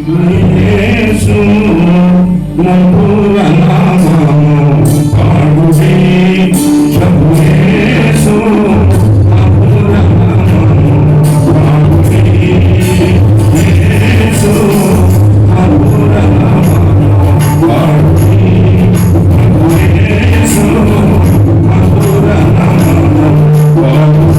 యేసు మధుర నామము పాడుడి ప్రభు యేసు మధుర నామము పాడుడి యేసు మధుర నామము పాడుడి ప్రభు యేసు మధుర నామము పాడుడి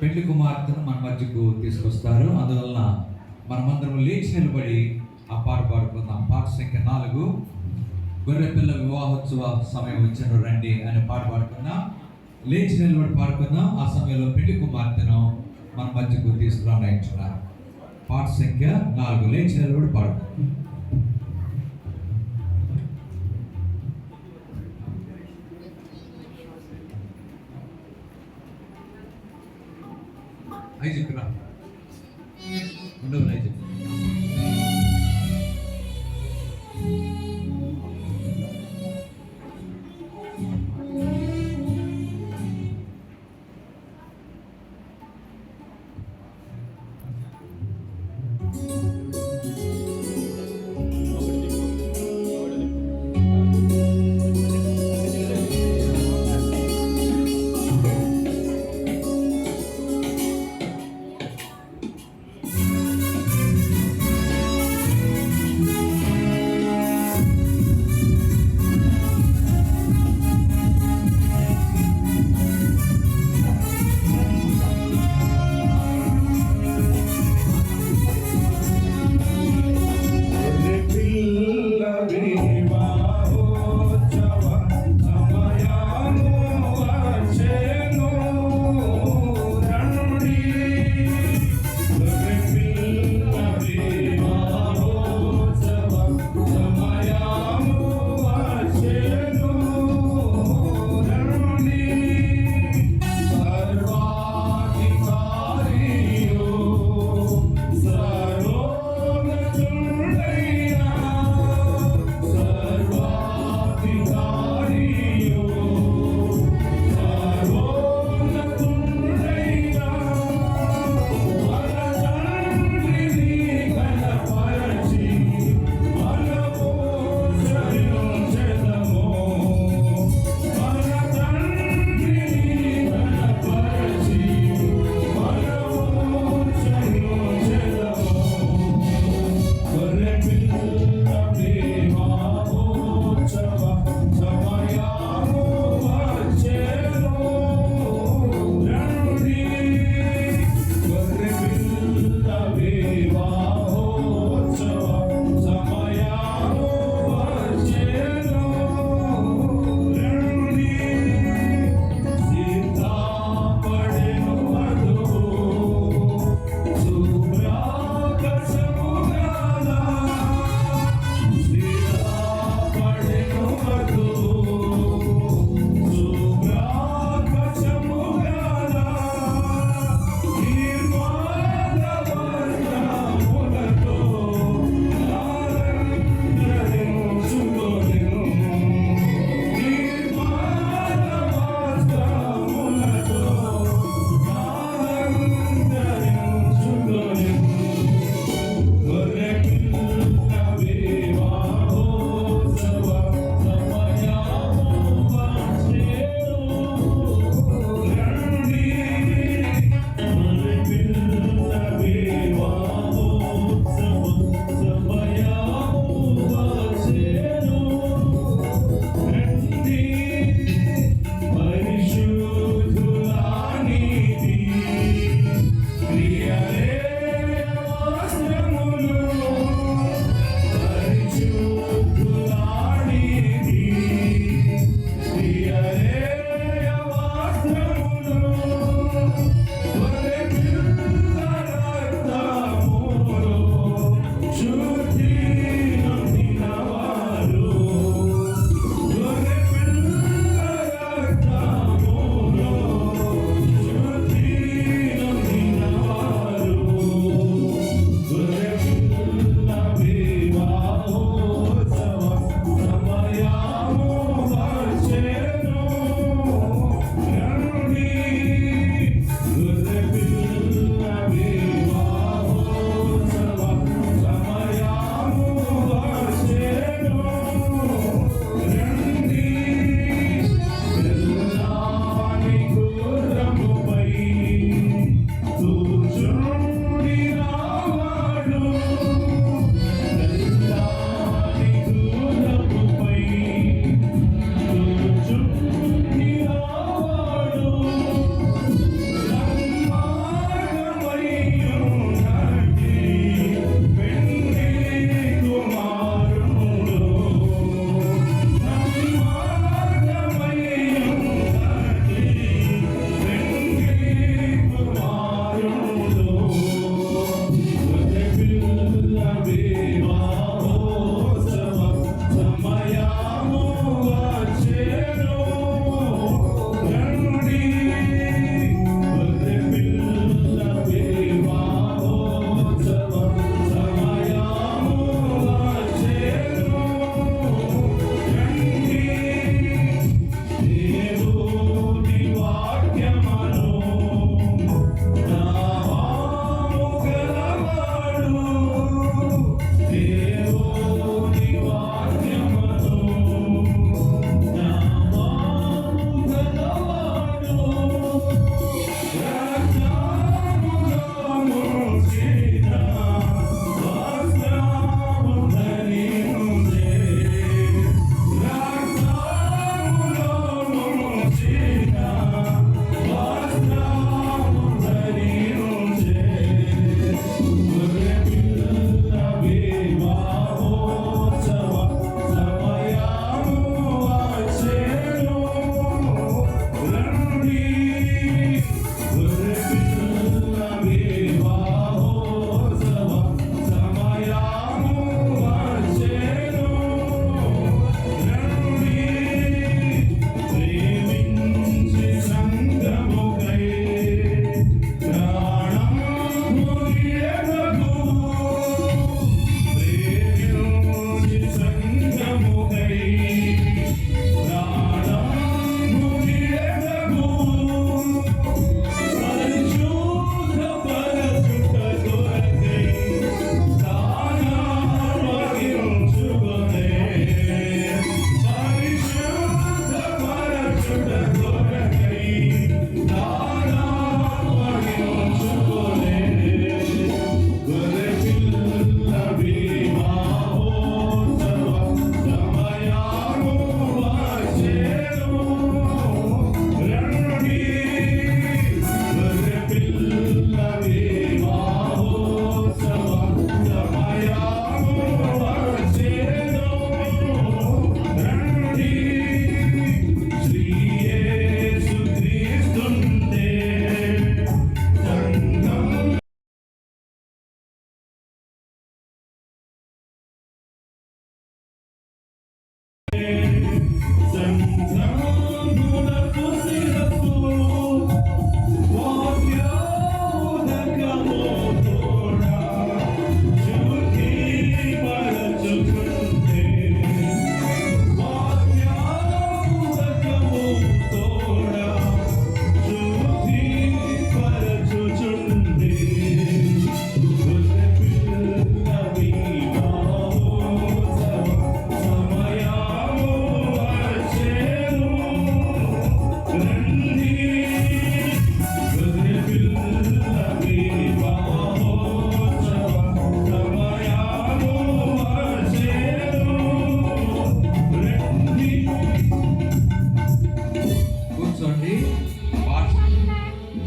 పెళ్లి కుమార్తెను మన మధ్యకు తీసుకొస్తారు. అందువలన మనమందరం లేచి నిలబడి ఆ పాట పాడుకుందాం. పాట సంఖ్య 4, గొర్రెపిల్ల వివాహోత్సవ సమయం వచ్చిన రండి అనే పాట పాడుకుందాం. లేచి నిలబడి పాడుకుందాం. ఆ సమయంలో పెళ్లి కుమార్తెను మన మధ్యకు తీసుకురానిస్తున్నారు. పాట సంఖ్య 4, లేచి నిలబడి పాడుకుందాం. ఐజిక్ రా ఉండవు ఐజిక్.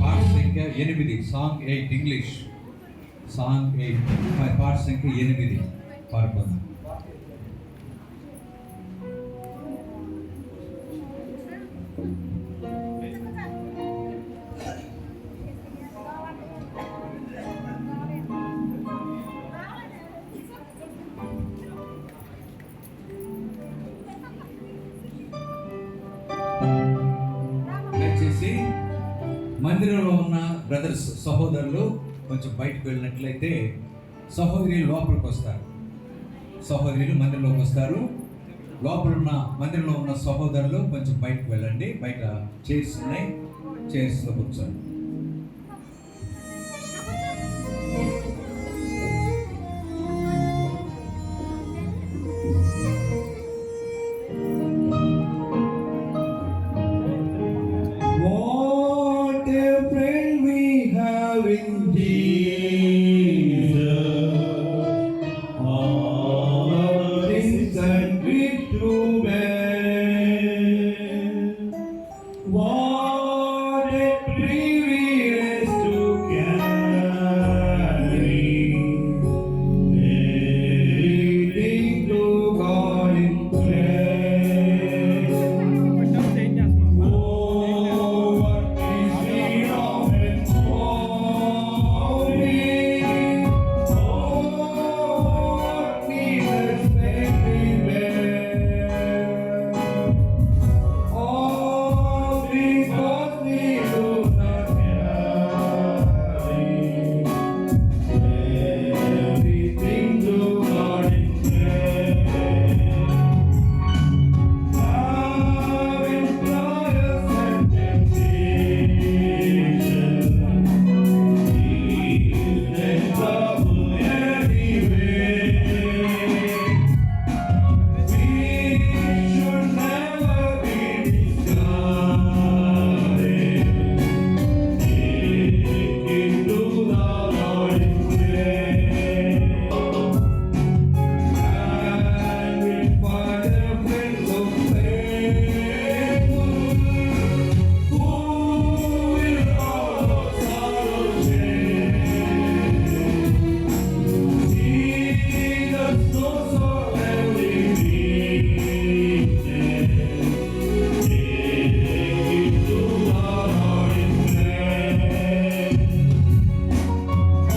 పాట సంఖ్య 8, సాంగ్ 8 ఇంగ్లీష్, సాంగ్ 8 పాట సంఖ్య 8 పాడుకుందాం. దయచేసి మందిరంలో ఉన్న బ్రదర్స్ సహోదరులు కొంచెం బయటకు వెళ్ళినట్లయితే సహోదరులు లోపలికి వస్తారు. సహోదరులు మందిరంలోకి వస్తారు. లోపల ఉన్న మందిరంలో ఉన్న సహోదరులు కొంచెం బయటకు వెళ్ళండి. బయట చైర్స్ ఉన్నాయి, చైర్స్లో కూర్చోండి. What a friend we have in Jesus. All our sins and grief to bear. What a privilege to carry everything to God in prayer. Oh, what is freedom and glory. Oh, what needless pain we bear. All because we do not carry everything to God in prayer. Having trials and temptations, ease and trouble anyway. We should never be discouraged. Take it to the Lord in prayer. And we find a friend so faithful, who will all our sorrows share. Jesus knows our every weakness. Take it to the Lord in prayer.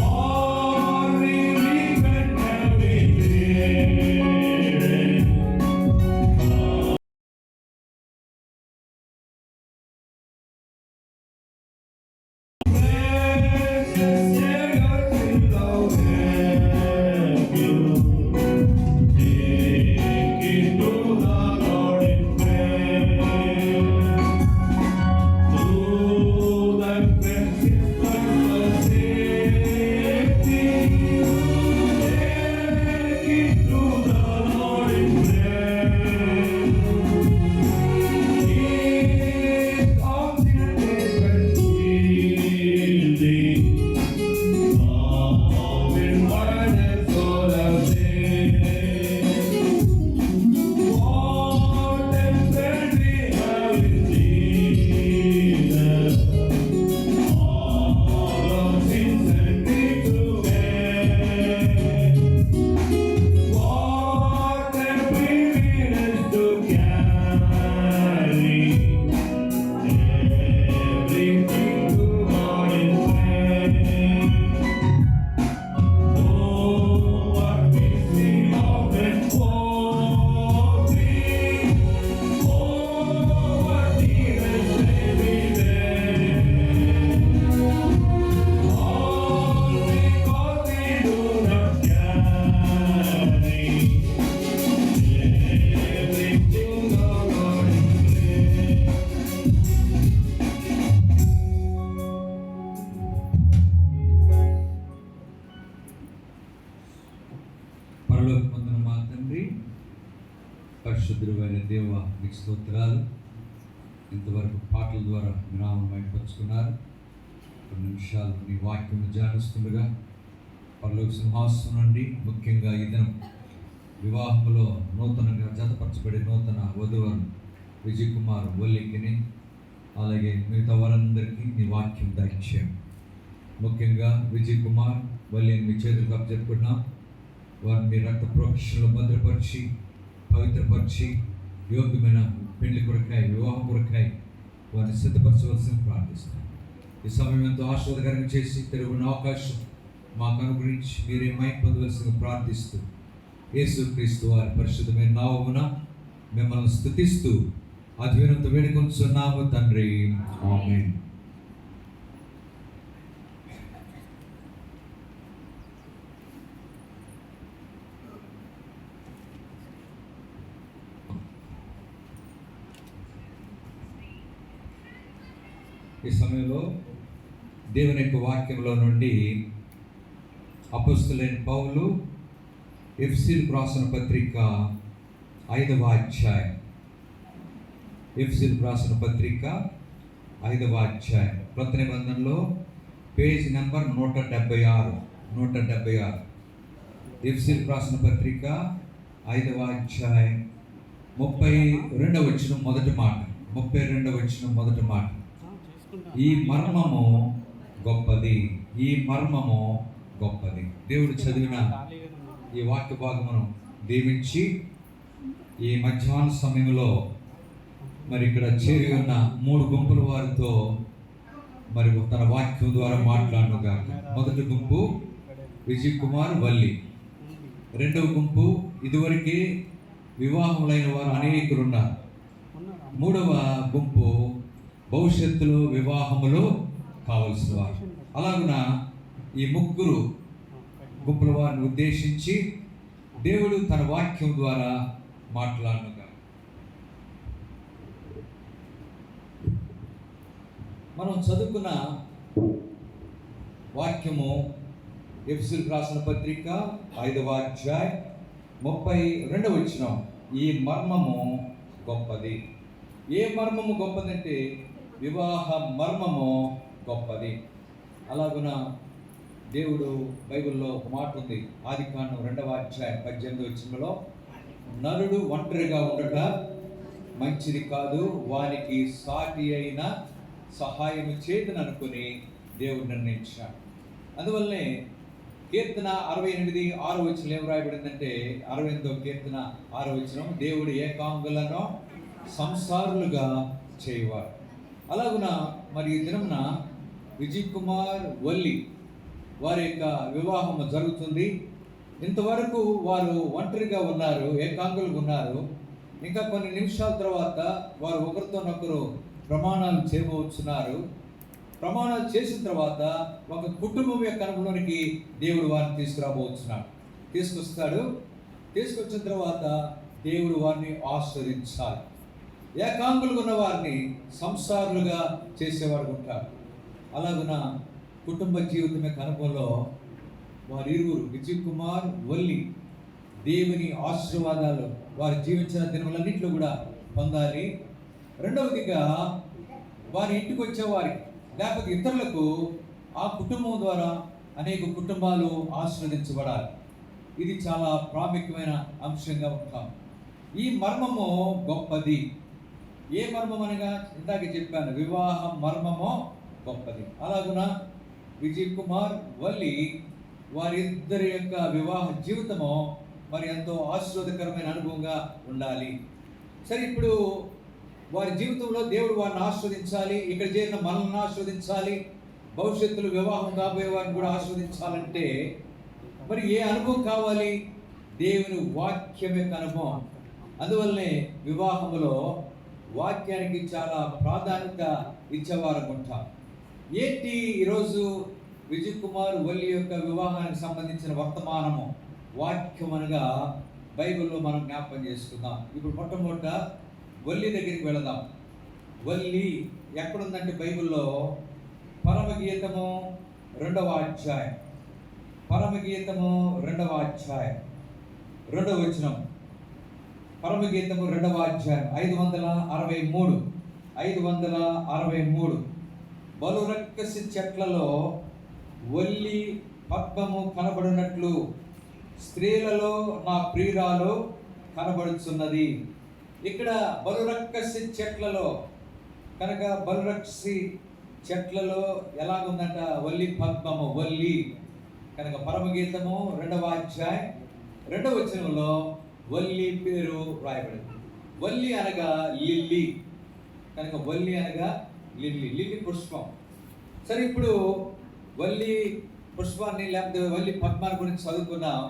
All we weak and heavy laden, precious Savior, we love you. Take it to the Lord in prayer. To thy precious Son of safety, take it to the Lord in prayer. His arms in and shielding, all in one and soul of sin. What a friend we have in Jesus. All our sins and grief to bear. What a privilege to carry everything to God in prayer. Oh, what we sing of and glory. Oh, what needless may be there. All because we do not carry everything to God in prayer. పరలోకమందున మా తండ్రి, పరిశుద్ధుడైన దేవ మీకు స్తోత్రాలు. ఇంతవరకు పాటల ద్వారా మీ నామం బయటపరుచుకున్నారు. కొన్ని నిమిషాలు నీ వాక్యం ధ్యానిస్తుండగా పరలోక సింహాసనం నుండి ముఖ్యంగా ఈ దినం వివాహంలో నూతనంగా జతపరచబడే నూతన వధువును విజయ్ కుమార్ ఒల్లికిని అలాగే మిగతా వారందరికీ నీ వాక్యం దయచేయం. ముఖ్యంగా విజయ్ కుమార్ వల్లిని మీ చేతులకు అప్పచెప్పుకున్నాం. వారిని మీ రక్త ప్రోక్షణలో భద్రపరిచి పవిత్రపరిచి యోగ్యమైన పెళ్లి కొరకాయ వివాహం కొరకాయ వారిని సిద్ధపరచవలసిన ప్రార్థిస్తాం. ఈ సమయం ఎంతో ఆశీర్వాదకరంగా చేసి తెలుగున్న అవకాశం మాకు అనుగ్రహించి మీరే మై పొందవలసిన ప్రార్థిస్తూ యేసుక్రీస్తు వారి పరిశుద్ధమైన నామమున మిమ్మల్ని స్తుతిస్తూ అద్వినంతో వేడుకొంచున్నాము తండ్రి, ఆమేన్. ఈ సమయంలో దేవుని యొక్క వాక్యంలో నుండి అపొస్తలుడైన పౌలు ఎఫెసీయులకు రాసిన పత్రిక 5వ అధ్యాయం, ఎఫెసీయులకు రాసిన పత్రిక 5వ అధ్యాయం, కొత్త నిబంధనలో పేజ్ నెంబర్ 176. ఎఫెసీయులకు రాసిన పత్రిక 5వ అధ్యాయం 32వ వచనం మొదటి మాట. 32వ వచనం మొదటి మాట. ఈ మర్మము గొప్పది, ఈ మర్మము గొప్పది. దేవుడు చదివిన ఈ వాక్య భాగమును దీవించి ఈ మధ్యాహ్న సమయంలో మరి ఇక్కడ చేరి ఉన్న 3 గుంపుల వారితో మరి తన వాక్యం ద్వారా మాట్లాడనుగా. మొదటి గుంపు విజయ్ కుమార్ వల్లి, రెండవ గుంపు ఇదివరకే వివాహములైన వారు అనేకులు ఉన్నారు, మూడవ గుంపు భవిష్యత్తులో వివాహములో కావలసిన వారు. అలాగున ఈ 3 గుంపుల వారిని ఉద్దేశించి దేవుడు తన వాక్యం ద్వారా మాట్లాడనుగా. మనం చదువుకున్న వాక్యము ఎఫెసీయులకు రాసిన పత్రిక 5వ అధ్యాయం 32వ వచనం. ఈ మర్మము గొప్పది. ఏ మర్మము గొప్పదంటే వివాహ మర్మము గొప్పది. అలాగున దేవుడు బైబిల్లో ఒక మాట ఉంది, ఆదికాండం 2వ అధ్యాయం 18వ వచనంలో, నరుడు ఒంటరిగా ఉండట మంచిది కాదు, వానికి సాటి అయిన సహాయం చేతను అనుకుని దేవుడు నిర్ణయించాడు. అందువల్లనే కీర్తన 68:6 వచనం ఏం రాయబడిందంటే, 68వ కీర్తన 6వ వచనం, దేవుడు ఏకాంగులను సంసారులుగా చేయవారు. అలాగున మరి ఈ దినమున విజయ్ కుమార్ వల్లి వారి యొక్క వివాహం జరుగుతుంది. ఇంతవరకు వారు ఒంటరిగా ఉన్నారు, ఏకాంగులుగా ఉన్నారు. ఇంకా కొన్ని నిమిషాల తర్వాత వారు ఒకరితోనొకరు ప్రమాణాలు చేయబోతున్నారు. ప్రమాణాలు చేసిన తర్వాత ఒక కుటుంబం యొక్క అనుభవానికి దేవుడు వారిని తీసుకొస్తాడు. తీసుకొచ్చిన తర్వాత దేవుడు వారిని ఆశీర్వదించాలి. ఏకాంగులుగా ఉన్న వారిని సంసారులుగా చేసేవాడు ఉంటారు. అలాగున కుటుంబ జీవితం యొక్క అనుభవంలో వారి ఇరువురు విజయ్ కుమార్ వల్లి దేవుని ఆశీర్వాదాలు వారు జీవించిన దినములన్నింటిలో కూడా పొందాలి. రెండవదిగా వారి ఇంటికి వచ్చేవారికి లేకపోతే ఇతరులకు ఆ కుటుంబం ద్వారా అనేక కుటుంబాలు ఆశీర్వదించబడాలి. ఇది చాలా ప్రాముఖ్యమైన అంశంగా ఉంటాం. ఈ మర్మము గొప్పది. ఏ మర్మం అనగా ఇందాక చెప్పాను, వివాహ మర్మము గొప్పది. అలాగున విజయ్ కుమార్ వల్లి వారిద్దరి యొక్క వివాహ జీవితము మరి ఎంతో ఆశీర్వాదకరమైన అనుభవంగా ఉండాలి. సరే, ఇప్పుడు వారి జీవితంలో దేవుడు వారిని ఆశీర్వదించాలి, ఇక్కడ చేరిన మనల్ని ఆశీర్వదించాలి, భవిష్యత్తులో వివాహం కాబోయే వారిని కూడా ఆశీర్వదించాలంటే మరి ఏ అనుభవం కావాలి? దేవుని వాక్యం యొక్క అనుభవం. అందువల్లనే వివాహంలో వాక్యానికి చాలా ప్రాధాన్యత ఇచ్చేవారు ఉంటాం. ఏంటి ఈరోజు విజయ్ కుమార్ వల్లి యొక్క వివాహానికి సంబంధించిన వర్తమానము వాక్యం అనగా బైబిల్లో మనం జ్ఞాపకం చేసుకుందాం. ఇప్పుడు మొట్టమొదట వల్లి దగ్గరికి వెళదాం. వల్లి ఎక్కడుందంటే బైబిల్లో పరమగీతము 2వ అధ్యాయం, పరమగీతము 2వ అధ్యాయం 2వ వచనం. పరమగీతము 2వ అధ్యాయం 563. బలురక్కసి చెట్లలో వల్లి పద్మము కనబడినట్లు స్త్రీలలో నా ప్రియురాలు కనబడుచున్నది. ఇక్కడ బలురక్కసి చెట్లలో కనుక బలరక్షి చెట్లలో ఎలాగుందంట, వల్లి పద్మము, వల్లి. కనుక పరమగీతము 2వ అధ్యాయం 2వ వచనంలో వల్లి పేరు రాయబడింది. వల్లి అనగా లిల్లీ. కనుక వల్లి అనగా లిల్లీ, లిల్లీ పుష్పం. సరే, ఇప్పుడు వల్లి పుష్పాన్ని లేకపోతే వల్లి పద్మాన్ని గురించి చదువుకున్నాం.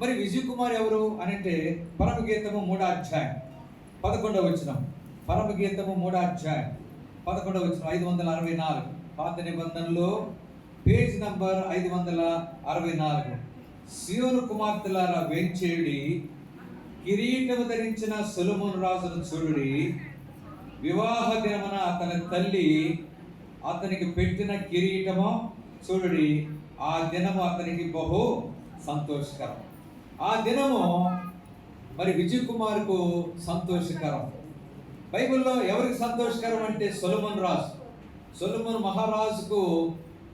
మరి విజయ్ కుమార్ ఎవరు అని అంటే, పరమగీతము 3వ అధ్యాయం 11వ వచనం. పరమగీతము 3వ అధ్యాయం 11వ వచనం, 564 పాత నిబంధనలో పేజ్ నంబర్ 564. సియోను కుమార్తెలారా వేంచేయుడి, కిరీటము ధరించిన సొలొమోను రాజును చూడుడి. వివాహ దినమున అతని తల్లి అతనికి పెట్టిన కిరీటము చూడుడి. ఆ దినము అతనికి బహు సంతోషకరం. ఆ దినము మరి విజయ్ కుమార్కు సంతోషకరం. బైబిల్లో ఎవరికి సంతోషకరం అంటే సొలొమోను రాజు. సొలొమోను మహారాజుకు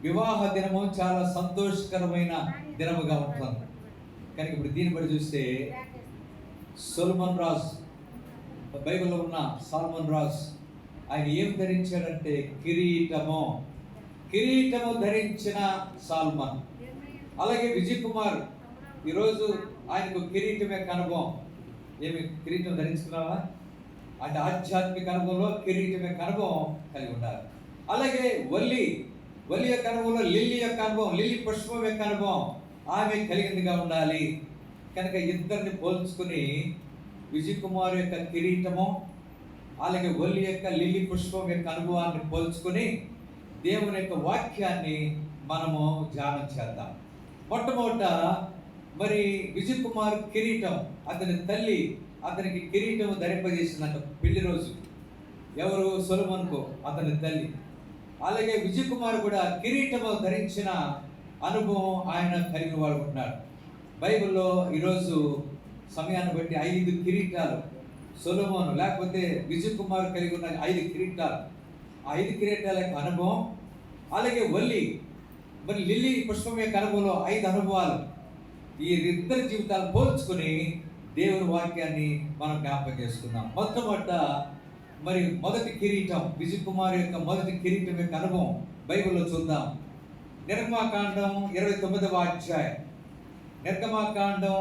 వివాహ దినము చాలా సంతోషకరమైన దినముగా ఉంటుంది. కనుక ఇప్పుడు దీన్ని బట్టి చూస్తే సొలొమోను రాజు, బైబిల్లో ఉన్న సొలొమోను రాజు, ఆయన ఏం ధరించాడంటే కిరీటము ధరించిన సాల్మన్. అలాగే విజయ్ కుమార్ ఈరోజు ఆయనకు కిరీటం యొక్క అనుభవం. ఏమి కిరీటం ధరించుకున్నావా అంటే ఆధ్యాత్మిక అనుభవంలో కిరీటం యొక్క అనుభవం కలిగి ఉండాలి. అలాగే వల్లి యొక్క అనుభవంలో లిల్లీ యొక్క అనుభవం, లిల్లీ పుష్పం యొక్క అనుభవం ఆమె కలిగిందిగా ఉండాలి. కనుక ఇద్దరిని పోల్చుకుని విజయ్ కుమార్ యొక్క కిరీటము అలాగే వల్లి యొక్క లిల్లీ పుష్పం యొక్క అనుభవాన్ని పోల్చుకుని దేవుని యొక్క వాక్యాన్ని మనము ధ్యానం చేద్దాం. మొట్టమొదట మరి విజయ్ కుమార్ కిరీటం, అతని తల్లి అతనికి కిరీటం ధరింపజేసిందంట పెళ్లి రోజు. ఎవరు? సొలొమోనుకు అతని తల్లి. అలాగే విజయ్ కుమార్ కూడా కిరీటము ధరించిన అనుభవం ఆయన కలిగి వాడుకుంటున్నాడు. బైబిల్లో ఈరోజు సమయాన్ని బట్టి 5 కిరీటాలు సొలొమోను లేకపోతే విజయ్ కుమార్ కలిగి ఉన్న 5 కిరీటాలు, 5 కిరీటాల యొక్క అనుభవం. అలాగే వల్లి మరి లిల్లీ పుష్పం యొక్క అనుభవంలో 5 అనుభవాలు. ఈ ఇద్దరి జీవితాలు పోల్చుకుని దేవుని వాక్యాన్ని మనం జ్ఞాపకం చేసుకున్నాం. మొట్టమొదట మరి మొదటి కిరీటం, విజయ్ కుమార్ యొక్క మొదటి కిరీటం యొక్క అనుభవం బైబిల్లో చూద్దాం. నిర్గమాకాండం 29వ అధ్యాయం, నిర్గమాకాండం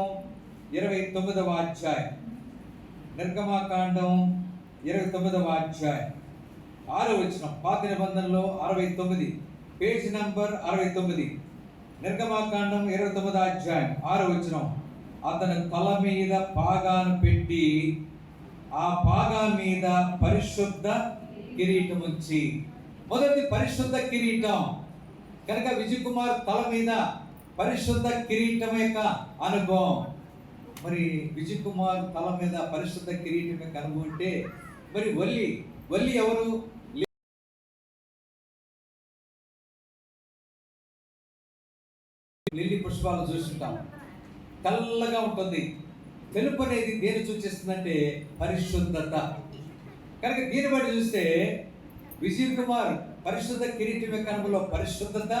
29వ అధ్యాయం, నిర్గమాకాండం 29వ అధ్యాయం 6వ వచనం. పాత నిబంధనలో 69, పేజ్ నంబర్ 69. నిర్గమాకాండం 29వ అధ్యాయం 6వ వచనం. అతని తల మీద పాగాను పెట్టి ఆ పాగా మీద పరిశుద్ధ కిరీటం ఉంచి. మొదటి పరిశుద్ధ కిరీటం. కనుక విజయ్ కుమార్ తల మీద పరిశుద్ధ కిరీటం యొక్క అనుభవం. మరి విజయ్ కుమార్ తల మీద పరిశుద్ధ కిరీటం యొక్క అనుభవం అంటే మరి వల్లి ఎవరు? లిల్లీ పుష్పాలు చూస్తుంటాం, తెల్లగా ఉంటుంది. తెలుపు అనేది దేని సూచిస్తుందంటే పరిశుద్ధత. కనుక దీన్ని బట్టి చూస్తే విజయ్ కుమార్ పరిశుద్ధ కిరీటం యొక్క అనుభవంలో పరిశుద్ధత,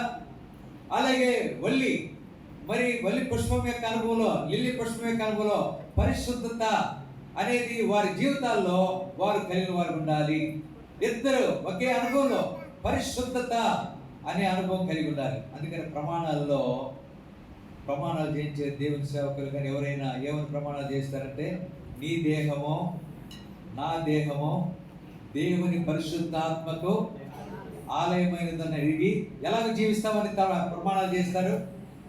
అలాగే వల్లి పుష్పం యొక్క అనుభవంలో, లిల్లీ పుష్పం యొక్క అనుభవంలో పరిశుద్ధత అనేది వారి జీవితాల్లో వారు కలిగిన వారు ఉండాలి. ఇద్దరు ఒకే అనుభవంలో పరిశుద్ధత అనే అనుభవం కలిగి ఉండాలి. అందుకని ప్రమాణాలు చేయించే దేవుని సేవకులు కానీ ఎవరైనా ఏమైనా ప్రమాణాలు చేస్తారంటే, నీ దేహము నా దేహము దేవుని పరిశుద్ధాత్మకు ఆలయమైనదని ఎరిగి ఎలాగ జీవిస్తామని ప్రమాణాలు చేస్తారు.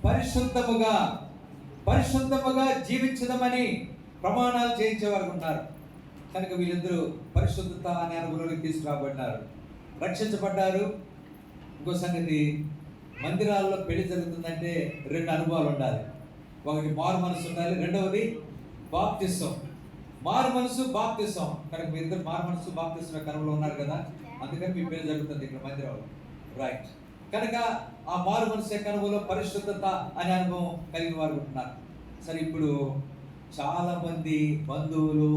పరిశుద్ధముగా జీవించదమని ప్రమాణాలు చేయించేవారు ఉన్నారు. కనుక వీళ్ళిద్దరూ పరిశుద్ధత అనే అనుభవంలోకి తీసుకురాబడినారు, రక్షించబడ్డారు. ఇంకో సంగతి, మందిరాల్లో పెళ్లి జరుగుతుందంటే 2 అనుభవాలు ఉండాలి. ఒకటి మారు మనసు ఉండాలి, రెండవది బాప్తిసం. మారు మనసు, బాప్తిసం. కనుక మీ ఇద్దరు మారు మనసు బాప్తిసం కనుమలో ఉన్నారు కదా, అందుకని మీ పెళ్లి జరుగుతుంది ఇక్కడ మందిరంలో, రైట్. కనుక ఆ మారు మనసు యొక్క అనుభవంలో పరిశుద్ధత అనే అనుభవం కలిగిన వారు ఉంటున్నారు. సరే, ఇప్పుడు చాలా మంది బంధువులు,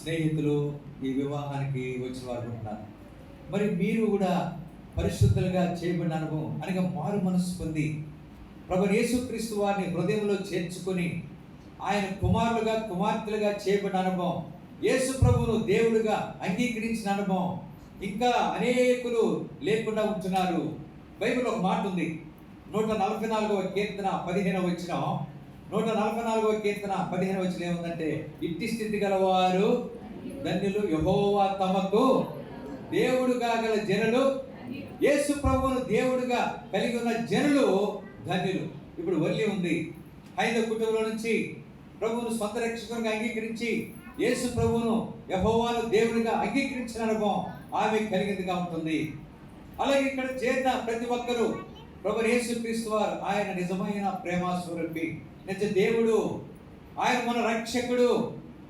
స్నేహితులు ఈ వివాహానికి వచ్చిన వారు ఉంటున్నారు. మరి మీరు కూడా పరిశుద్ధులుగా చేయబడిన అనుభవం అనగా మారు మనసు పొంది ప్రభు యేసుక్రీస్తు వారిని హృదయంలో చేర్చుకొని ఆయన కుమారులుగా కుమార్తెలుగా చేయబడిన అనుభవం, యేసు ప్రభువును దేవుడుగా అంగీకరించిన అనుభవం, ఇంకా అనేకులు లేకుండా ఉంటున్నారు. బైబిల్ ఒక మాట ఉంది, 144వ కీర్తన 15వ వచనం. 144వ కీర్తన 15వ వచనం ఏముందంటే, ఇట్టి స్థితి గలవారు ధన్యులు, యెహోవా తమకు దేవుడుగా గల జనులు, యేసు ప్రభువును దేవుడుగా కలిగి ఉన్న జనులు ధన్యులు. ఇప్పుడు వల్లి ఉంది, హైందవ కుటుంబంలో నుంచి ప్రభువును స్వంత రక్షకునిగా అంగీకరించి యేసు ప్రభువును యెహోవాను దేవునిగా అంగీకరించిన అనుభవం ఆమె కలిగిందిగా ఉంటుంది. అలాగే ఇక్కడ చేరిన ప్రతి ఒక్కరూ ప్రభు యేసుక్రీస్తు వారు ఆయన నిజమైన ప్రేమ స్వరూపి, నిజ దేవుడు, ఆయన మన రక్షకుడు,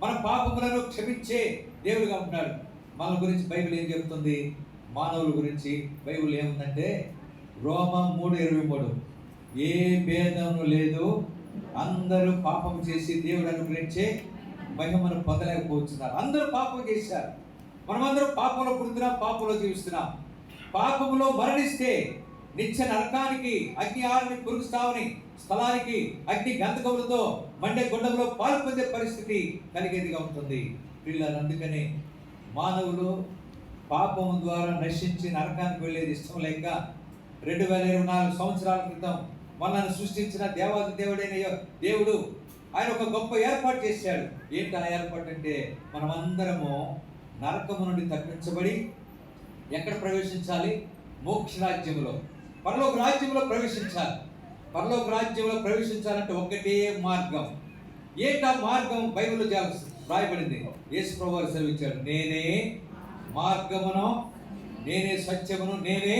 మన పాపములను క్షమించే దేవుడుగా ఉంటాడు. మన గురించి బైబిల్ ఏం చెప్తుంది? మానవుల గురించి బైబిల్ ఏముందంటే, రోమా 3:23, ఏ భేదము లేదు, అందరూ పాపం చేసి దేవుడు అనుగ్రహించే మహిమను పొందలేకపోతున్నారు. అందరూ పాపం చేశారు, మనమందరం పాపంలో పుడుతున్నాం, పాపంలో జీవిస్తున్నాం. పాపములో మరణిస్తే నిత్య నరకానికి, అగ్ని ఆరిని పురుగుస్తావని స్థలానికి అగ్ని గంధకములతో మండే గుండంలో పాలు పొందే పరిస్థితి కలిగేదిగా ఉంటుంది. పిల్లలు అందుకని మానవులు పాపము ద్వారా నశించి నరకానికి వెళ్ళేది ఇష్టం లేక 2024 సంవత్సరాల క్రితం మనల్ని సృష్టించిన దేవాది దేవుడైన దేవుడు ఆయన ఒక గొప్ప ఏర్పాటు చేశాడు. ఏంటి ఆ ఏర్పాటు అంటే, మనమందరము నరకము నుండి తప్పించబడి ఎక్కడ ప్రవేశించాలి? మోక్ష రాజ్యంలో, పరలోక రాజ్యంలో ప్రవేశించాలి. పరలోక రాజ్యంలో ప్రవేశించాలంటే ఒకటే మార్గం. ఏంటా మార్గం? బైబిల్లో రాయబడింది. యేసు ప్రభువు వారు సెలవిచ్చాడు, నేనే మార్గమును, నేనే సత్యమును, నేనే,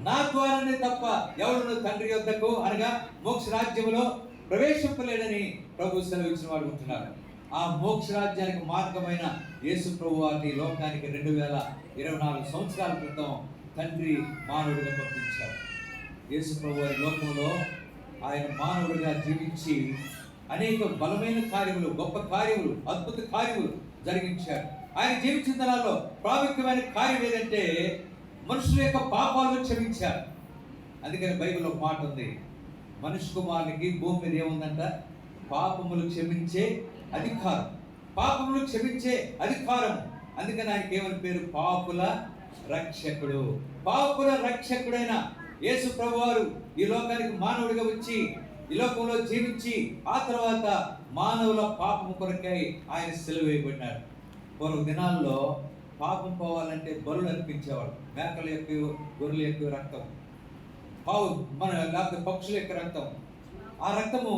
నా ద్వారానే తప్ప ఎవరు తండ్రి యొద్దకు అనగా మోక్ష రాజ్యములో ప్రవేశింపలేడని ప్రభు సెలవిచ్చిన వాడు ఉంటున్నారు. ఆ మోక్ష రాజ్యానికి మార్గమైన యేసు ప్రభు వారిని లోకానికి 2024 సంవత్సరాల క్రితం తండ్రి మానవుడిగా పంపించారు. యేసు ప్రభు వారి లోకంలో ఆయన మానవుడిగా జీవించి అనేక బలమైన కార్యములు, గొప్ప కార్యములు, అద్భుత కార్యములు జరిగించారు. ఆయన జీవించిన దినాల్లో ప్రాముఖ్యమైన కార్యం ఏదంటే, మనుషుల యొక్క పాపాలను క్షమించారు. అందుకని బైబిల్ ఒక మాట ఉంది, మనుష్య కుమారునికి భూమి మీద ఏముందంట? పాపములు క్షమించే అధికారం, పాపములు క్షమించే అధికారం. అందుకని ఆయనకి ఏమని పేరు? పాపుల రక్షకుడు. పాపుల రక్షకుడైన యేసు ప్రభువారు ఈ లోకానికి మానవుడిగా వచ్చి ఈ లోకంలో జీవించి ఆ తర్వాత మానవుల పాపము కొరకై ఆయన సిలువ వేయబడినాడు. పూర్వ దినాల్లో పాపం పోవాలంటే బలులు అర్పించేవాడు. మేకల యొక్క, గొర్రెల యొక్క రక్తం, లేకపోతే పక్షుల యొక్క రక్తం. ఆ రక్తము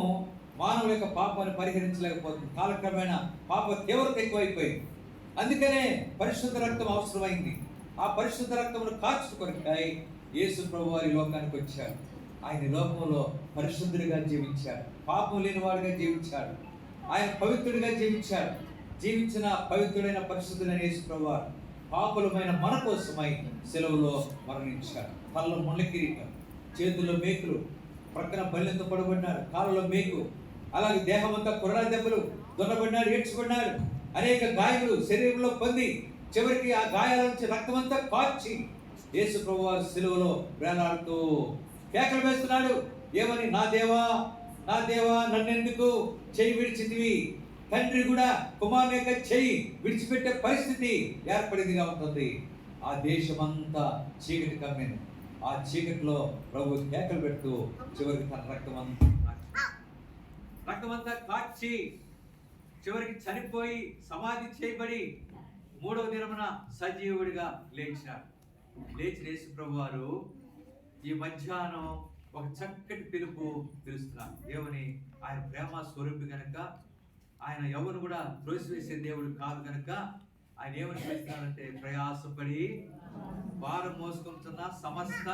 మానవుల యొక్క పాపాన్ని పరిహరించలేకపోతుంది. కాలక్రమేణా పాప తీవ్రత ఎక్కువైపోయింది. అందుకనే పరిశుద్ధ రక్తం అవసరమైంది. ఆ పరిశుద్ధ రక్తమును కాచుకొరకై యేసు ప్రభు వారి లోకానికి వచ్చాడు. ఆయన లోకంలో పరిశుద్ధుడిగా జీవించాడు, పాపం లేనివాడిగా జీవించాడు, ఆయన పవిత్రుడిగా జీవించాడు. జీవించిన పవిత్రుడైన పరిశుద్ధుడైన యేసు ప్రభువారు పాపులమైన మన కోసమై సెలవులో మరణించాడు. తలలో ముళ్ళ కిరీటం, చేతుల్లో మేకులు, ప్రక్కన బల్లెంతో పడబడినాడు, కాళ్ళలో మేకు, అలాగే దేహమంతా కొరడా దెబ్బలు, దొన్నబడినాడు, ఏడ్చుకున్నాడు, అనేక గాయములు శరీరంలో పొంది చివరికి ఆ గాయాల నుంచి రక్తమంతా కార్చి యేసు ప్రభువారు సెలవులో వేలాడుతూ కేకలు వేస్తున్నాడు. ఏమని? నా దేవా, నా దేవా, నన్నెందుకు చెయ్యి విడిచితివి? తండ్రి కూడా కుమారుని యొక్క చెయ్యి విడిచిపెట్టే పరిస్థితి ఏర్పడిందిగా ఉంటుంది. ఆ దేశమంతా చీకటి కమ్మింది. ఆ చీకటిలో ప్రభు కేకలు పెడుతూ చివరికి తన రక్తమంతా కార్చి చివరికి చనిపోయి సమాధి చేయబడి 3వ దినమున సజీవుడిగా లేచినాడు. లేచిన యేసు ప్రభు వారు ఈ మధ్యాహ్నం ఒక చక్కటి పిలుపు పిలుస్తున్నారు. ఏమని? ఆయన ప్రేమ స్వరూపి కనుక, ఆయన ఎవరు కూడా త్రోసివేసే దేవుడు కాదు కనుక ఆయన ఏమని పిలుస్తున్నారంటే, ప్రయాసపడి భారం మోసుకుంటున్న సమస్త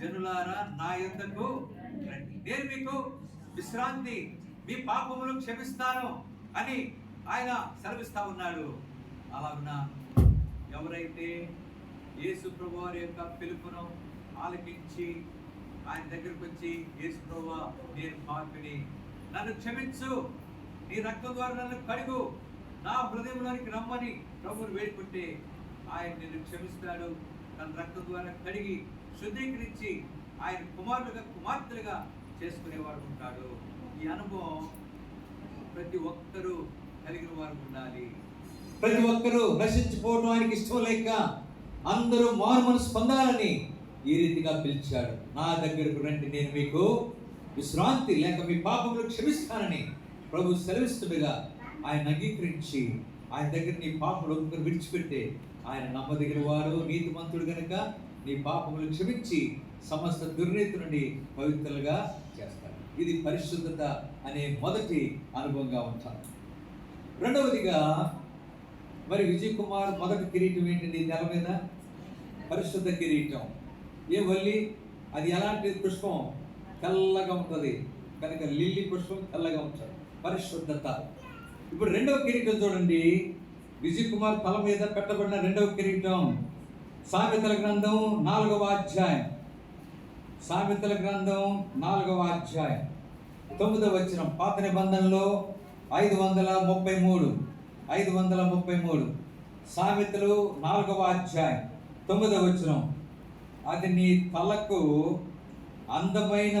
జనులారా నా యొద్దకు రండి, నేను మీకు విశ్రాంతి, మీ పాపములు క్షమిస్తాను అని ఆయన సెలవిస్తా ఉన్నాడు. అలాగున ఎవరైతే యేసు ప్రభు వారి యొక్క పిలుపును ఆలకించి ఆయన దగ్గరకు వచ్చి, యేసు ప్రభువా, నేను పాపిని, నన్ను క్షమించు, నీ రక్తం ద్వారా నన్ను కడుగు, నా హృదయంలోనికి రమ్మని ప్రభువును వేడుకుంటే ఆయన నిన్ను క్షమిస్తాడు. తన రక్తం ద్వారా కడిగి శుద్ధీకరించి ఆయన కుమారులుగా, కుమార్తెలుగా చేసుకునేవాడు ఉంటాడు. ఈ అనుభవం ప్రతి ఒక్కరూ కలిగిన వారు ఉండాలి. ప్రతి ఒక్కరూ నశించిపోవడం ఆయనకి ఇష్టం లేక అందరూ మారు మనసు పొందాలని ఈ రీతిగా పిలిచాడు. నా దగ్గరకు రండి, నేను మీకు విశ్రాంతి లేక మీ పాపములు క్షమిస్తానని ప్రభు సెలవిస్తుండగా ఆయన అంగీకరించి ఆయన దగ్గర నీ పాపములు ఒప్పుకొని విడిచిపెట్టే ఆయన నమ్మదగిన వాడు, నీతిమంతుడు గనుక నీ పాపములు క్షమించి సమస్త దుర్నీతి నుండి పవిత్రులుగా చేస్తాడు. ఇది పరిశుద్ధత అనే మొదటి అనుభవంగా ఉంటాను. రెండవదిగా మరి విజయ్ కుమార్ మొదటి కిరీటం ఏంటండి? తెల మీద పరిశుద్ధ కిరీటం. ఏ వల్లి? అది ఎలాంటి పుష్పం? తెల్లగా ఉంటుంది కనుక లిల్లీ పుష్పం తెల్లగా ఉంటుంది, పరిశుద్ధత. ఇప్పుడు రెండవ కిరీటం చూడండి, విజయ్ కుమార్ తల మీద పెట్టబడిన రెండవ కిరీటం. సామెతల గ్రంథం 4వ అధ్యాయం, సామెతల గ్రంథం 4వ అధ్యాయం 9వ వచనం. పాత నిబంధనలో 533 సామెతలు 4వ అధ్యాయం 9వ వచనం. అది నీ తలకు అందమైన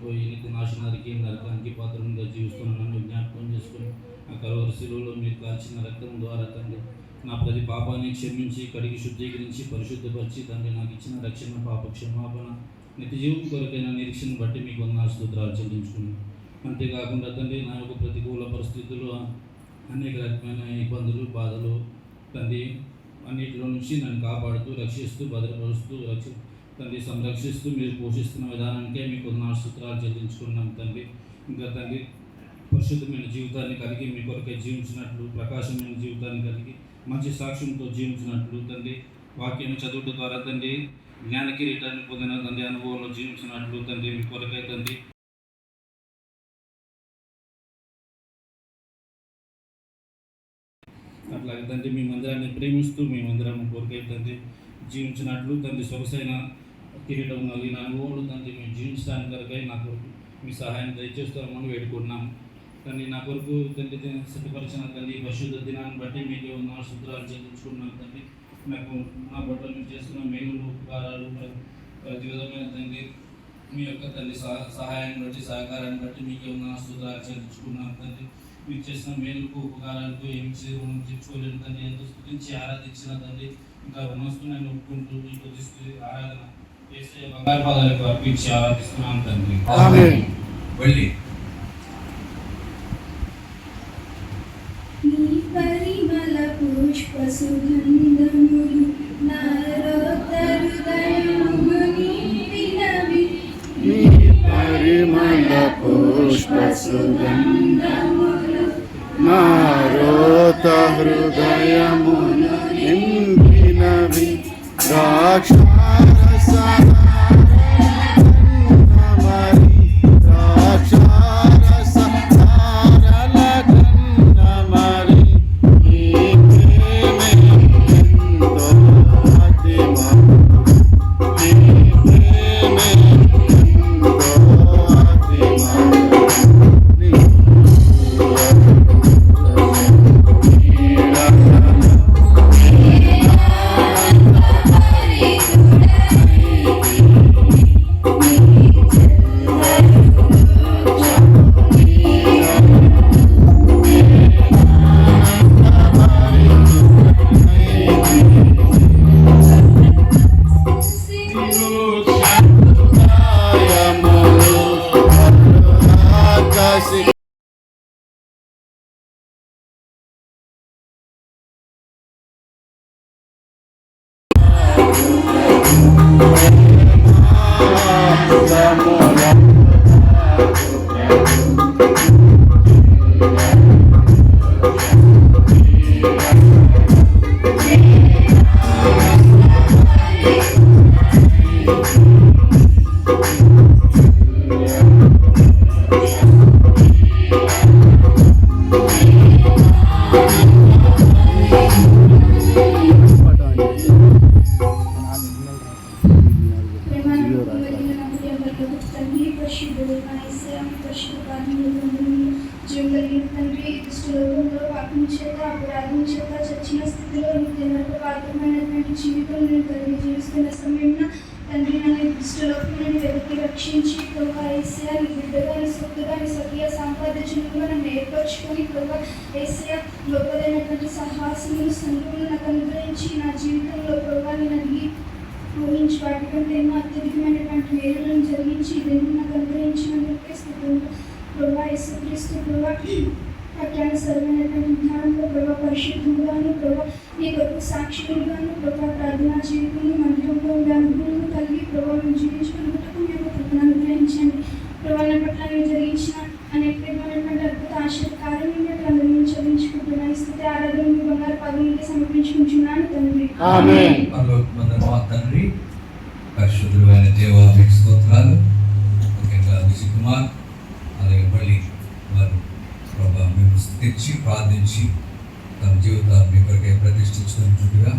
మోసపోయి నిత్య నాశనానికి నరకానికి పాత్రలుగా జీవిస్తున్న నన్ను జ్ఞాపకం చేసుకుని ఆ కలువరి శిలువలో మీరు కాల్చిన రక్తం ద్వారా తండ్రి నా ప్రతి పాపాన్ని క్షమించి కడిగి శుద్ధీకరించి పరిశుద్ధపరిచి తండ్రి నాకు ఇచ్చిన రక్షణ పాప క్షమాపణ నిత్య జీవం కొరకైన నిరీక్షణ బట్టి మీకు వందనాలు స్తోత్రాలు చెల్లించుకున్నాను. అంతేకాకుండా తండ్రి నా యొక్క ప్రతికూల పరిస్థితులు అనేక రకమైన ఇబ్బందులు బాధలు తండ్రి అన్నిటిలో నుంచి నన్ను కాపాడుతూ రక్షిస్తూ భద్రపరుస్తూ తండ్రి సంరక్షిస్తూ మీరు పోషిస్తున్న విధానానికే మీకు వందనాలు స్తోత్రాలు చెల్లించుకున్నాం తండ్రి. ఇంకా తండ్రి పరిశుద్ధమైన జీవితాన్ని కలిగి మీ కొరకై జీవించినట్లు ప్రకాశమైన జీవితాన్ని కలిగి మంచి సాక్ష్యంతో జీవించినట్లు తండ్రి వాక్యాన్ని చదువుట ద్వారా తండ్రి జ్ఞాన కిరీటాన్ని పొందిన తండ్రి అనుభవంలో జీవించినట్లు తండ్రి మీ కొరకై తండ్రి అట్లాగే తండ్రి మీ మందిరాన్ని ప్రేమిస్తూ మీ మందిరాన్ని కొరకై తండ్రి జీవించినట్లు తండ్రి సొగసైన కిరీటం కలిగిన అనుభవాలు తండ్రి మేము జీవించడానికి కొరకై నా కొరకు మీ సహాయం దయచేస్తామని వేడుకుంటున్నాము తండ్రి. నా కొరకు తండ్రి సిద్ధపరిచిన తండ్రి పరిశుద్ధ దినాన్ని బట్టి మీకు నా సూత్రాలు చెల్లించుకున్నాను తండ్రి. నాకు నా బట్టలు మీరు చేస్తున్న మేలులు ఉపకారాలు ప్రతి విధమైన తండ్రి మీ యొక్క తండ్రి సహాయాన్ని బట్టి సహకారాన్ని బట్టి మీకు నా సూత్రాలు చెల్లించుకున్నాను తండ్రి. మీరు చేసిన మేలుకు ఉపకారాలకు ఏమి తెచ్చుకోలేను తండ్రి. ఎంతో స్తుతించి ఆరాధించిన తండ్రి ఇంకా మనస్తూ నేను ఒప్పుకుంటూ మీకు ఆరాధన చేసే బంగారు పాదాలకు అర్పించి ఆరాధిస్తున్నాను తండ్రి. వెళ్ళి పరిమళ పుష్ప సుగంధములు నారోత్తరుదయముగు నింపినవి. పరిమళ పుష్ప సుగంధములు నారోత హృదయమును నింపినవి. ద్రాక్షారస జీవితం జీవిస్తున్న సమయంలో తండ్రి నన్ను దుష్టలోకంలో వెతికి రక్షించి ప్రభా ఏసయ్య నీ బిడ్డగా నీ సొత్తుగా నీ స్వకీయ సాంపాదించినగా నన్ను ఏర్పరచుకొని ప్రభా ఏసయ్య గొప్పదైనటువంటి సాహసములు సంఘములు నాకు అనుగ్రహించి నా జీవితంలో ప్రభా నేను అడిగి ఊహించి వాటికంటే ఎన్నో అత్యధికమైనటువంటి మేలులను జరిగించి ఇవన్నీ నాకు అనుగ్రహించినందుకే స్థితిలో ప్రభా యేసుక్రీస్తు ప్రభా అత్యానుసరమైనటువంటి జ్ఞానంలో ప్రభా పరిశుద్ధంగాను ప్రభా నీ కొరకు సాక్షులుగాను ప్రభా ప్రార్థనా జీవితంలో మందిరంలో ఉండే అనుభవం కలిగి ప్రభావం జీవించుకున్నట్టుకు మేము కృపను అనుగ్రహించండి. ప్రభావం పట్ల మీరు జరిగించిన అనేక విధమైనటువంటి అద్భుత ఆశీర్వాదాలను మీకు అందరినీ చెల్లించుకుంటున్నాను. ఈ స్థితి ఆరాధన మీ బంగారు పాదములకి సమర్పించుకుంటున్నాను తండ్రి. తండ్రి పరిశుద్ధులైన దేవా మీకు స్తోత్రాలు. ముఖ్యంగా విజయ్ కుమార్ అలాగే మళ్ళీ వారు ప్రభా మేము స్థితించి ప్రార్థించి తన జీవితాన్ని మీ కొరకే ప్రతిష్ఠించుకున్నట్టుగా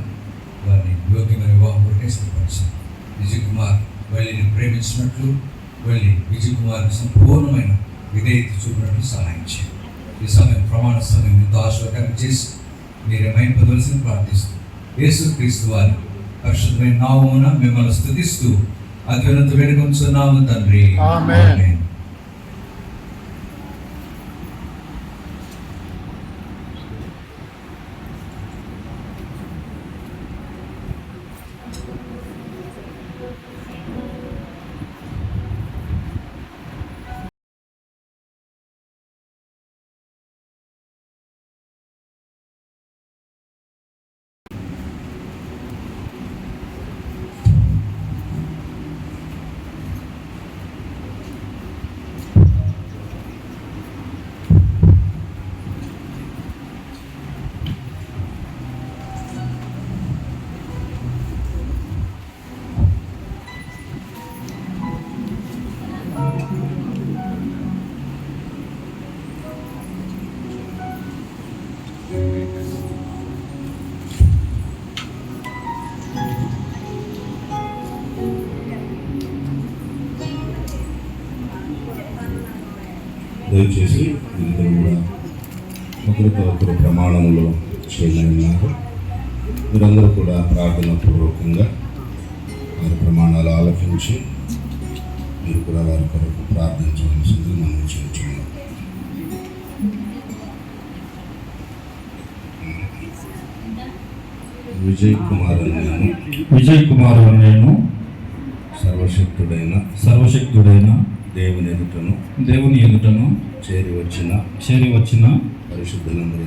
వారిని యోగ్యమైన వివాహం కొరకే సిద్ధపరిచారు. విజయ్ కుమార్ వెళ్ళిని ప్రేమించినట్లు వెళ్ళి విజయ్ కుమార్ సంపూర్ణమైన విధేయత చూపినట్లు సహాయం చేయండి. ఈ సమయం ప్రమాణ సమయం ఎంతో ఆశీర్వాదకరం చేసి మీరే మైంపదవలసిన ప్రార్థిస్తూ యేసుక్రీస్తు వారి పరిశుద్ధమైన నామమున మిమ్మల్ని స్తుతిస్తూ అత్యున్నత వేడుకొంచున్నాము తండ్రి. ఆమేన్. దయచేసి వీరిద్దరు కూడా ఒకరితో ఒకరు ప్రమాణంలో చేయనున్నారు. మీరందరూ కూడా ప్రార్థన పూర్వకంగా వారి ప్రమాణాలు ఆలకించి మీరు కూడా వారి కొరకు ప్రార్థించవలసింది మనం చేస్తున్నాం. విజయ్ కుమార్ అని నేను సర్వశక్తుడైన దేవుని ఎదుటను చేరి వచ్చిన పరిశుద్ధులందరి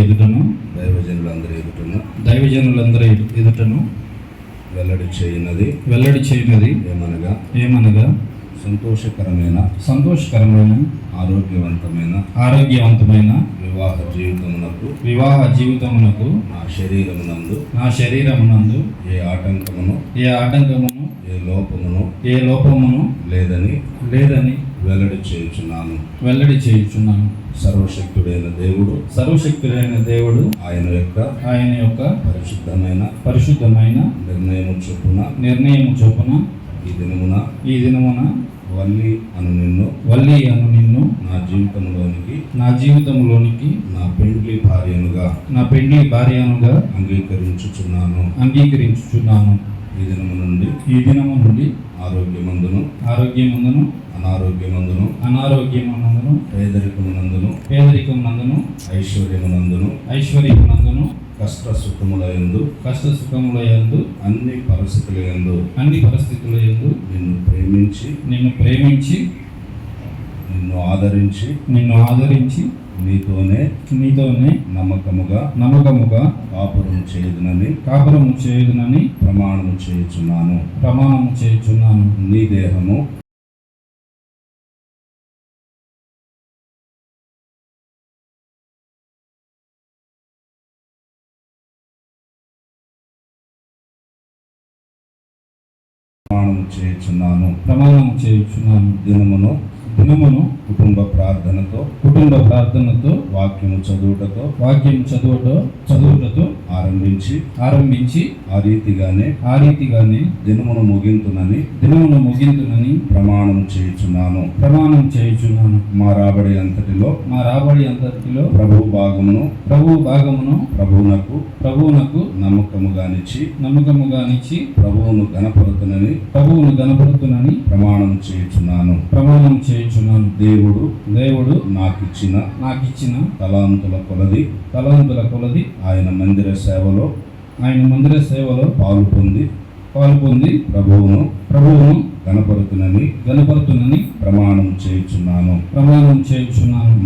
ఎదుటను దైవజనులందరి ఎదుటను వెల్లడి చేయనది ఏమనగా సంతోషకరమైన ఆరోగ్యవంతమైన వివాహ జీవితమునకు నా శరీరమునందు ఏ ఆటంకమును ఏ లోపమును లేదని వెల్లడి చేయుచున్నాను. సర్వశక్తుడైన దేవుడు ఆయన యొక్క పరిశుద్ధమైన నిర్ణయము చొప్పున ఈ దినమున వల్లి అను నిన్ను నా జీవితంలోనికి నా పెండ్లి భార్యనుగా అంగీకరించుచున్నాను. ఈ దినము నుండి ఆరోగ్యమందును అనారోగ్యమందును పేదరికమునందును ఐశ్వర్యమునందును కష్ట సుఖములయందు అన్ని పరిస్థితులయందు నిన్ను ప్రేమించి నిన్ను ఆదరించి నీతోనే నమ్మకముగా కాపురం చేయుదునని ప్రమాణము చేయుచున్నాను. నీ దేహము ప్రమాణం చేయుచున్నాను. దినమును కుటుంబ ప్రార్థనతో వాక్యము చదువుటతో ఆరంభించి ఆ రీతిగానే దినమును ముగింతునని ప్రమాణం చేయుచున్నాను. మా రాబడి అంతటిలో ప్రభువు భాగమును ప్రభువునకు నమ్మకముగానిచ్చి ప్రభువును గణపరుతునని ప్రమాణం చేయుచున్నాను. దేవుడు నాకిచ్చిన తలాంతుల కొలది ఆయన మందిర సేవలో పాలు పొంది ప్రభువును గణపరుతునని ప్రమాణం చేయుచున్నాను.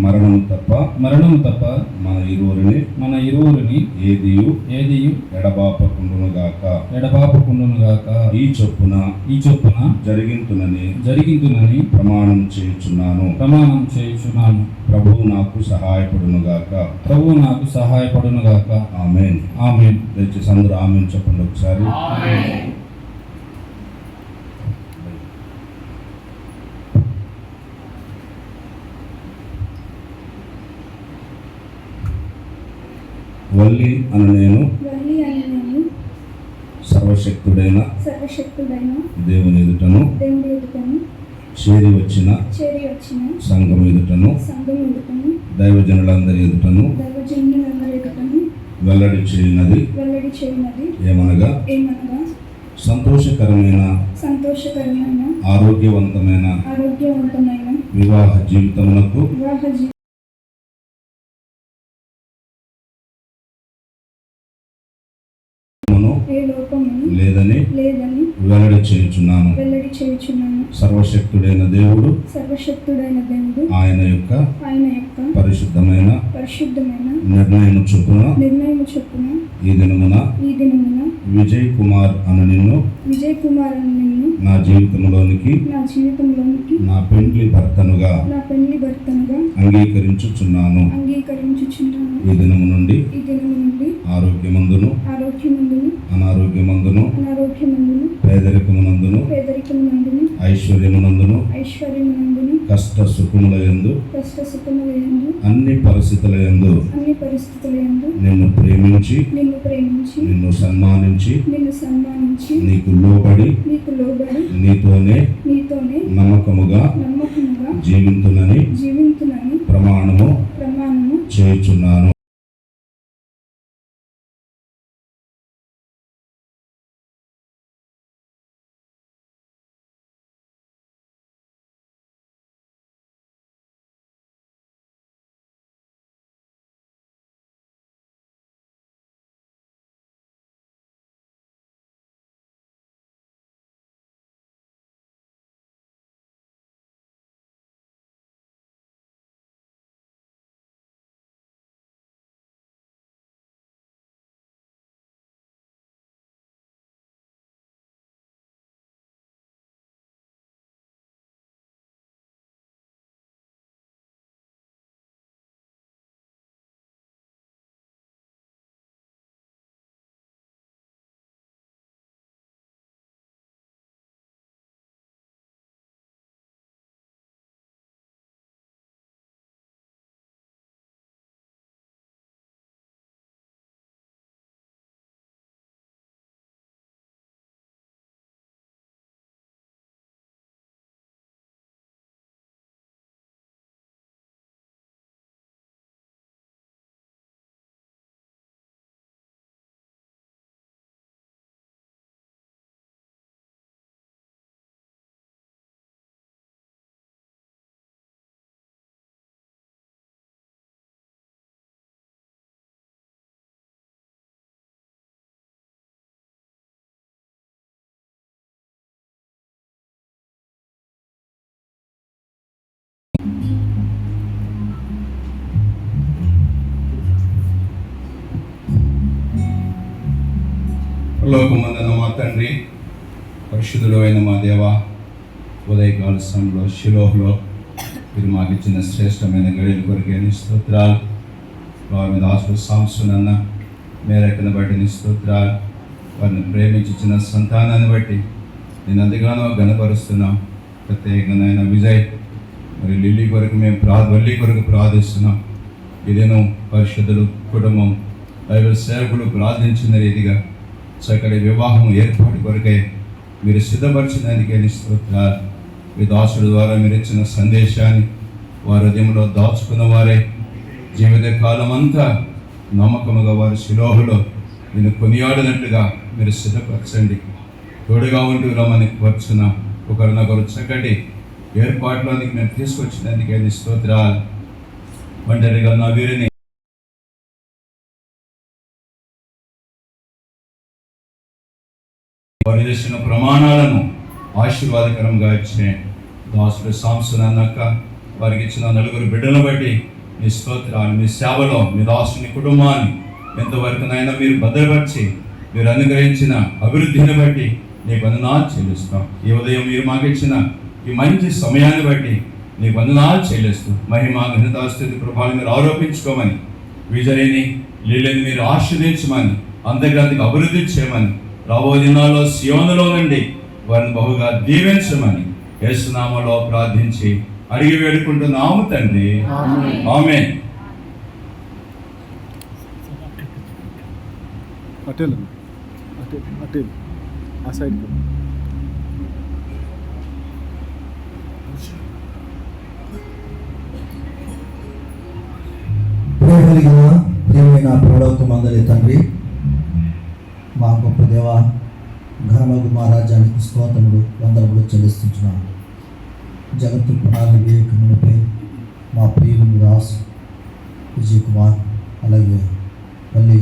మరణము తప్ప మన ఇరువురిని ఏదియు ఎడబాపకుండునుగాక. ఈ చొప్పున జరిగింతునని ప్రమాణం చేయుచున్నాను. ప్రభువు నాకు సహాయపడునుగాక. ఆమేన్. దయచేసి అందరూ ఆమేన్ చెప్పండి ఒకసారి. వల్లి అను నేను సర్వశక్తుడైన దేవుని ఎదుటను చేరి వచ్చిన సంఘం ఎదుటను దైవజనులందరి ఎదుటను వెల్లడి చేయనది ఏమనగా సంతోషకరమైన ఆరోగ్యవంతమైన వివాహ జీవితమునకు లేదని వెల్లడి చేయుచున్నాను. సర్వశక్తుడైన దేవుడు ఆయన యొక్క పరిశుద్ధమైన నిర్ణయము చొప్పున ఈ దినమున విజయ్ కుమార్ అను నిన్ను నా జీవితంలోనికి నా పెండ్లి భర్తనుగా అంగీకరించుచున్నాను. ఈ దినము నుండి ఆరోగ్యమందును అనారోగ్యమందును పేదరికమునందును ఐశ్వర్యమునందును ఐశ్వర్యమునందును కష్ట సుఖములయందు కష్ట సుఖములందు అన్ని పరిస్థితులయందు అన్ని పరిస్థితులందు నిన్ను ప్రేమించి నిన్ను సన్మానించి నీకు లోబడి నీతోనే నమ్మకముగా జీవింతునని ప్రమాణము చేయుచున్నాను. లోకమందున మా తండ్రి, పరిశుద్ధుడు అయిన మా దేవ, ఉదయకాల సమయంలో షిలోహ్లో మీరు మాకు ఇచ్చిన శ్రేష్టమైన గడియల కొరకే నీ స్తోత్రాలు. వారి దాసుడు సాంసన్ అన్న మేరకను బట్టి నీ స్తోత్రాలు. వారిని ప్రేమించి ఇచ్చిన సంతానాన్ని బట్టి నేను ఎంతగానో గణపరుస్తున్నాం. ప్రత్యేకంగా విజయ్ మరి లిల్లీ కొరకు మేము వల్లి కొరకు ప్రార్థిస్తున్నాం. ఇదేనో పరిశుద్ధులు కుటుంబం బైబిల్ సేవకులు ప్రార్థించిన రీతిగా చక్కటి వివాహం ఏర్పాటు కొరకే మీరు సిద్ధపరిచినందుకే నీ స్తోత్రాలు. మీ దాసుడు ద్వారా మీరు ఇచ్చిన సందేశాన్ని వారి హృదయంలో దాచుకున్న వారే జీవిత కాలం అంతా నమ్మకముగా వారి శిలోహలో నేను కొనియాడినట్టుగా మీరు సిద్ధపరచండి. తోడుగా ఉంటూ రమ్మని కోరుచున్నాం. ఒకరినొకరు చక్కటి ఏర్పాట్లోనికి మేము తీసుకొచ్చినందుకే నీ స్తోత్రాలు. ఒంటరిగా నా వీరిని వారు చేసిన ప్రమాణాలను ఆశీర్వాదకరంగా ఇచ్చిన దాసుడు సాంసన్ అన్నాక వారికి ఇచ్చిన 4 బిడ్డలను బట్టి మీ స్తోత్రాలు. మీ సేవలో మీ దాసుని కుటుంబాన్ని ఎంతవరకునైనా మీరు భద్రపరిచి మీరు అనుగ్రహించిన అభివృద్ధిని బట్టి నీకు వందనాలు చెల్లిస్తాం. ఈ ఉదయం మీరు మాకు ఇచ్చిన ఈ మంచి సమయాన్ని బట్టి నీకు వందనాలు చెల్లిస్తూ మహిమ ఘనతాస్థితి ప్రభావం మీరు ఆరోపించుకోమని, విజయని లీలని మీరు ఆశీర్వదించమని, అంతర్గతంగా అభివృద్ధి చేయమని, రాబోయే దినాల్లో సియోనులో నుండి వారిని బహుగా దీవించమని యేసు నామములో ప్రార్థించి అడిగి వేడుకుంటున్నాము తండ్రి. ఆమేన్. ప్రియమైన పరలోకమందలి తండ్రి, మా గొప్ప దేవ, ఘనమగు మా రాజ్యానికి స్తోత్రములు వందనములు చెల్లిస్తున్నాం. జగత్తు పునాది వివేకమునిపై మా ప్రియులు రాసు విజయ్ కుమార్ అలాగే మళ్ళీ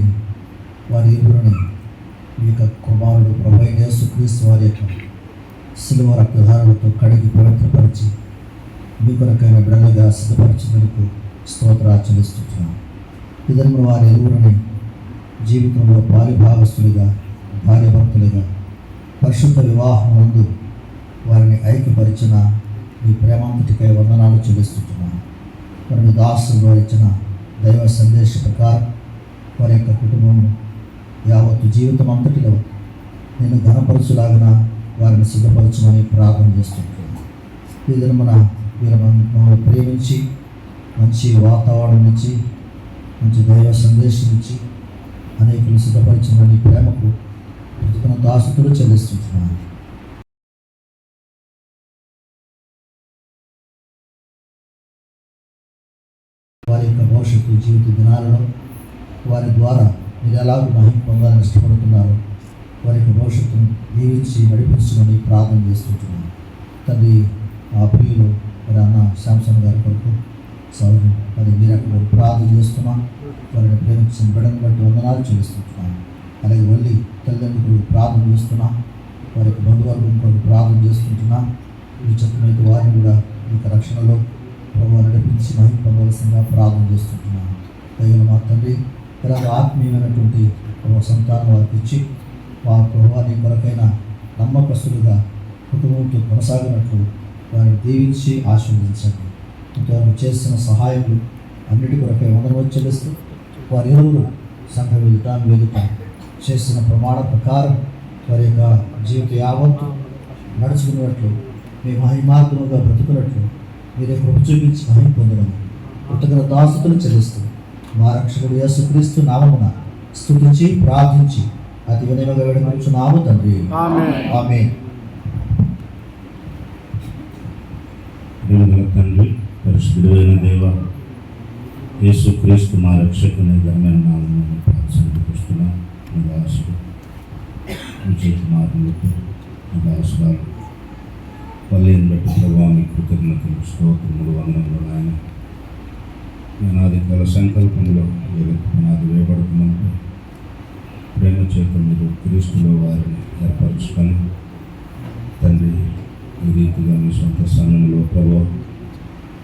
వారి ఇరువురిని మీ యొక్క కుమారుడు ప్రభువైన యేసుక్రీస్తు వారి యొక్క శిలువ రక్తధారణతో కడిగి పవిత్రపరిచి మీ కొరకైన బిడ్డలుగా సిద్ధపరిచినందుకు స్తోత్రాలు చెల్లిస్తున్నాం. ఇద్దరు వారి ఇరువురిని జీవితంలో పాలిభాగస్తులుగా భార్యభక్తులుగా పరిశుద్ధ వివాహం ముందు వారిని ఐక్యపరిచిన మీ ప్రేమాంతటికై వందనాలు చెల్లిస్తున్నాను. మరి మీ దాసులు ఇచ్చిన దైవ సందేశ ప్రకారం వారి యొక్క కుటుంబం యావత్తు జీవితం అంతటిలో నేను ఘనపరచులాగిన వారిని సిద్ధపరచమని ప్రార్థన చేస్తున్నాను. ఈ దినమున మీరు మమ్మల్ని ప్రేమించి మంచి వాతావరణం ఇచ్చి మంచి దైవ సందేశం ఇచ్చి అనేకులు సిద్ధపరిచిన నీ ప్రేమకు కృతజ్ఞత ఆస్తులు చెల్లిస్తున్నాను. వారి యొక్క భవిష్యత్తు జీవిత దినాలలో వారి ద్వారా మీరు ఎలాగో మహిమ పొందాలని ఇష్టపడుతున్నారు. వారి యొక్క భవిష్యత్తును దీవించి నడిపించమని ప్రార్థన చేస్తుంటున్నాను. తండ్రి ఆ ప్రియులు మరి అన్న శాంసన్ గారి కొరకు సౌదరి మరి మీరు అక్కడ ప్రార్థన చేస్తున్నాం. వారిని ప్రేమించిన బిడ్డను బట్టి వందనాలు చెల్లిస్తుంటున్నాను. అలాగే మళ్ళీ తల్లిదండ్రులు ప్రార్థన చేస్తున్నాం. వారి యొక్క బంధువర్గం కొరకు ప్రార్థన చేస్తుంటున్నాం. ఈ చెప్పినట్టు వారిని కూడా ఈ రక్షణలో ప్రభు నడిపించి మహిమ పొందవలసిందిగా ప్రార్థన చేస్తుంటున్నాను. దైవం మా తండ్రి ఇలాగ ఆత్మీయమైనటువంటి సంతానం వారికి ఇచ్చి వారి ప్రభావాన్ని కొరకైన నమ్మకస్తులుగా కుటుంబంతో కొనసాగినట్లు వారిని దీవించి ఆశీర్వదించండి. ఇంతవరకు చేసిన సహాయములు అన్నిటి కొరకై వందనములు చెల్లిస్తూ వారి ఇరువురు సంఘ వేదిక చేసిన ప్రమాణ ప్రకారం వారి యొక్క జీవిత యావత్తు నడుచుకున్నట్లు మీ మహిమార్గముగా బ్రతుకున్నట్లు మీరే కృప చూపించి మహిమ పొందడం కృతజ్ఞత ఆస్తులు చెల్లిస్తూ మా రక్షకుడు యేసుక్రీస్తు నామమున స్తుతించి ప్రార్థించి అతి వినయముగా వేడుకొనుచున్నాము తండ్రి. ఆమేన్. తండ్రి, పరిశుద్ధుడైన దేవ, యేసుక్రీస్తు మా రక్షకుని ఘనమైన నామమున సమర్పిస్తున్నాం. మీ దాసుడు విజయ్ కుమారులకు మీ దాసురాలు పల్లెని బట్టి ప్రభావ మీ కృతజ్ఞతలు స్తోత్రములు వందనములు నాయన. నాది కల సంకల్పంలో నాది వేయబడుతున్నట్టు ప్రేమ చేత మీరు క్రీస్తులో వారిని ఏర్పరచుకొని తండ్రి ఈ రీతిగా మీ సొంత సమయంలో ప్రభావ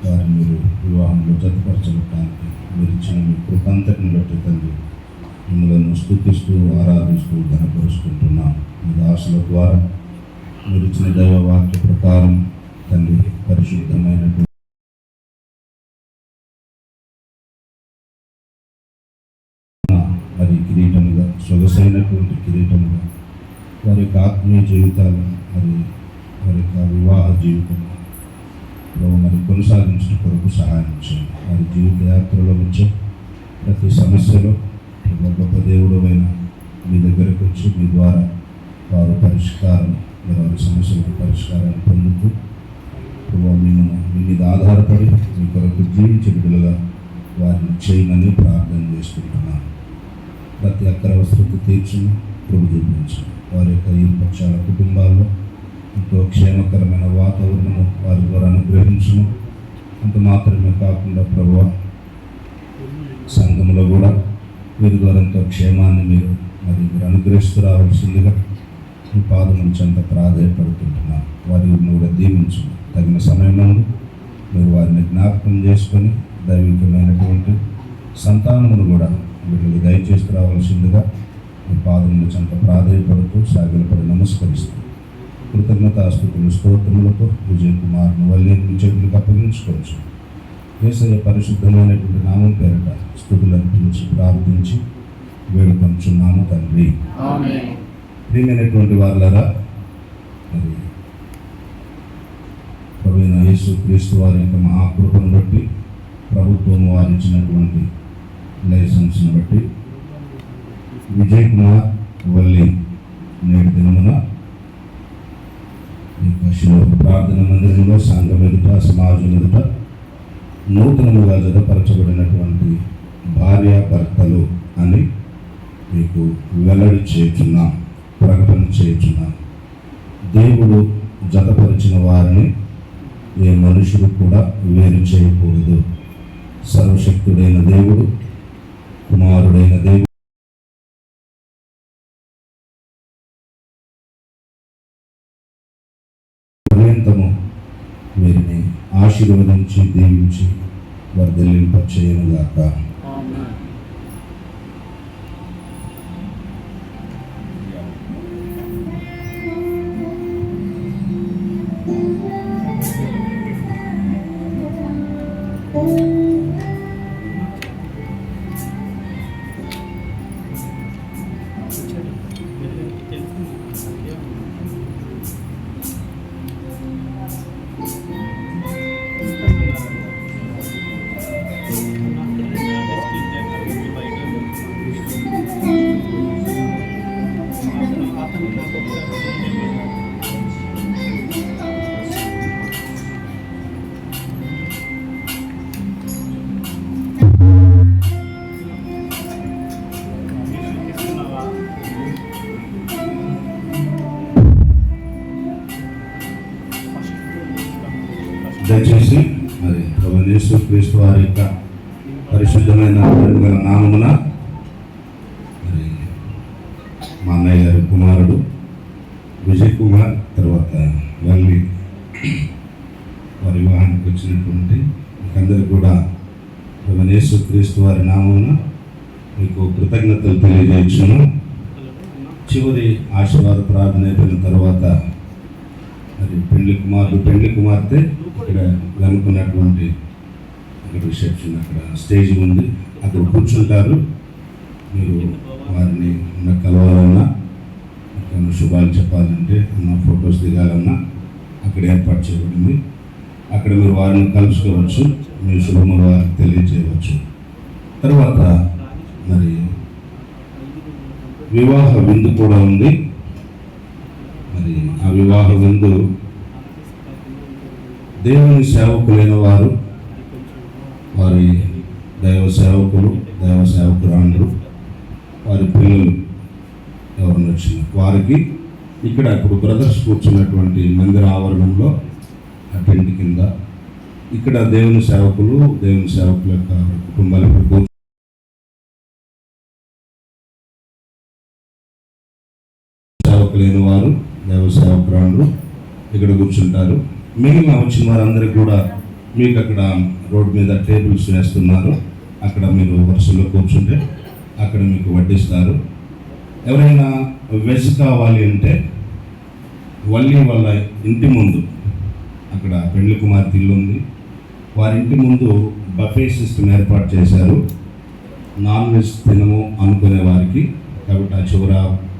వారిని మీరు వివాహంలో జతపరచడానికి మీరు ఇచ్చిన మీ కృపంతటిని బట్టి తండ్రి మిమ్మల్ని స్తుతిస్తూ ఆరాధిస్తూ ఘనపరుచుకుంటున్నాం. మీ దాసుల ద్వారా మీరు ఇచ్చిన దైవ వాక్య ప్రకారం తండ్రి పరిశుద్ధమైనటువంటి మరి కిరీటముగా సొగసైనటువంటి కిరీటముగా వారి యొక్క ఆత్మీయ జీవితాలు మరి వారి యొక్క వివాహ జీవితం మరి కొనసాగించిన కొరకు సహాయం చేయండి. వారి జీవిత యాత్రలో వచ్చే ప్రతి సమస్యలో గొప్ప దేవుడు అయిన మీ దగ్గరకు వచ్చి మీ ద్వారా వారు పరిష్కారం మరి వారి సమస్యలకు పరిష్కారాన్ని పొందుతూ మేము మీ మీద ఆధారపడి మీ కొరకు జీవించే బిడ్డలుగా వారిని చేయమని ప్రార్థన చేసుకుంటున్నాను. ప్రతి అక్కర అవసరత తీర్చును, కృప చూపించు. వారి యొక్క ఈ పక్షాల కుటుంబాల్లో ఎంతో క్షేమకరమైన వాతావరణము వారి ద్వారా అనుగ్రహించును. అంత మాత్రమే కాకుండా ప్రభువా సంఘంలో కూడా వీరి ద్వారా ఎంతో క్షేమాన్ని మీరు అనుగ్రహిస్తూ రావాల్సిందిగా మీ పాదముల చెంత ప్రాధాన్యపడుతుంటున్నాను. వారిని కూడా దీవించు. తగిన సమయంలో మీరు వారిని జ్ఞాపకం చేసుకొని దైవికమైనటువంటి సంతానమును కూడా వీళ్ళకి దయచేసి రావాల్సిందిగా మీ పాదముల చెంత ప్రాధాన్యపడుతూ సాగిలపడి నమస్కరిస్తూ కృతజ్ఞతాస్తుతులు స్తోత్రములతో విజయ్ కుమార్ను వల్లి మీ చేతులకు అప్పగించుకోవచ్చు. యేసయ్య పరిశుద్ధమైనటువంటి నామం పేరట స్తుతులు అర్పించి ప్రార్థించి వేడుకొంచున్నాము తండ్రి. ప్రియమైనటువంటి వారులారా, మరి ప్రభువైన యేసుక్రీస్తు వారి యొక్క మహాకృపను బట్టి ప్రభుత్వం వారించినటువంటి లైసెన్స్ను బట్టి విజయ్ కుమార్ వల్లి నేటి దినమున ప్రార్థన మందిరంలో సంఘం ఎదుట సమాజం ఎదుట నూతనముగా జతపరచబడినటువంటి భార్యాభర్తలు అని మీకు వెల్లడి చేయుచున్నా, ప్రకటన చేయుచున్నా. దేవుడు జతపరిచిన వారిని ఏ మనుషుడు కూడా వేరు చేయకూడదు. సర్వశక్తుడైన దేవుడు, కుమారుడైన దేవుడు పర్యంతము వీరిని ఆశీర్వదించి దీవించి వర్ధిల్లింపచేయునుగాక. వారి యొక్క పరిశుద్ధమైన నామమున మరి మా అన్నయ్య గారి కుమారుడు విజయ్ కుమార్ తర్వాత వల్లి వారి వివాహానికి వచ్చినటువంటి అందరికీ కూడా యేసుక్రీస్తు వారి నామమున మీకు కృతజ్ఞతలు తెలియజేయచ్చును. చివరి ఆశీర్వాద ప్రార్థన అయిపోయిన తర్వాత మరి పెళ్లి కుమార్తె ఇక్కడ అనుకున్నటువంటి అక్కడ రిసెప్షన్ అక్కడ స్టేజ్ ఉంది, అక్కడ కూర్చుంటారు. మీరు వారిని కలవాలన్నా శుభాలు చెప్పాలంటే ఫొటోస్ దిగాలన్నా అక్కడ ఏర్పాటు చేయబడింది. అక్కడ మీరు వారిని కలుసుకోవచ్చు, మీ శుభములు వారికి తెలియజేయవచ్చు. తర్వాత మరి వివాహ విందు కూడా ఉంది. మరి ఆ వివాహ విందు దేవుని సేవకులైన వారు, వారి దైవ సేవకురాండ్రు, వారి పిల్లలు ఎవరిని వచ్చిన వారికి ఇక్కడ ఇప్పుడు బ్రదర్స్ కూర్చున్నటువంటి మందిర ఆవరణంలో ఆ టెంట్ కింద ఇక్కడ దేవుని సేవకుల యొక్క కుటుంబాలు ఇప్పుడు సేవకులైన వారు దైవ సేవకురాండ్రు ఇక్కడ కూర్చుంటారు. మిగిలిన వచ్చిన వారందరికీ కూడా మీకు అక్కడ రోడ్ మీద టేబుల్స్ వేస్తున్నారు. అక్కడ మీరు వరుసలో కూర్చుంటే అక్కడ మీకు వడ్డిస్తారు. ఎవరైనా వెజ్ కావాలి అంటే వాళ్ళ ఇంటి ముందు అక్కడ పెళ్లి కుమార్తె ఇల్లు ఉంది, వారి ఇంటి ముందు బఫే సిస్టమ్ ఏర్పాటు చేశారు నాన్ వెజ్ తినము అనుకునే వారికి. కాబట్టి ఆ చివర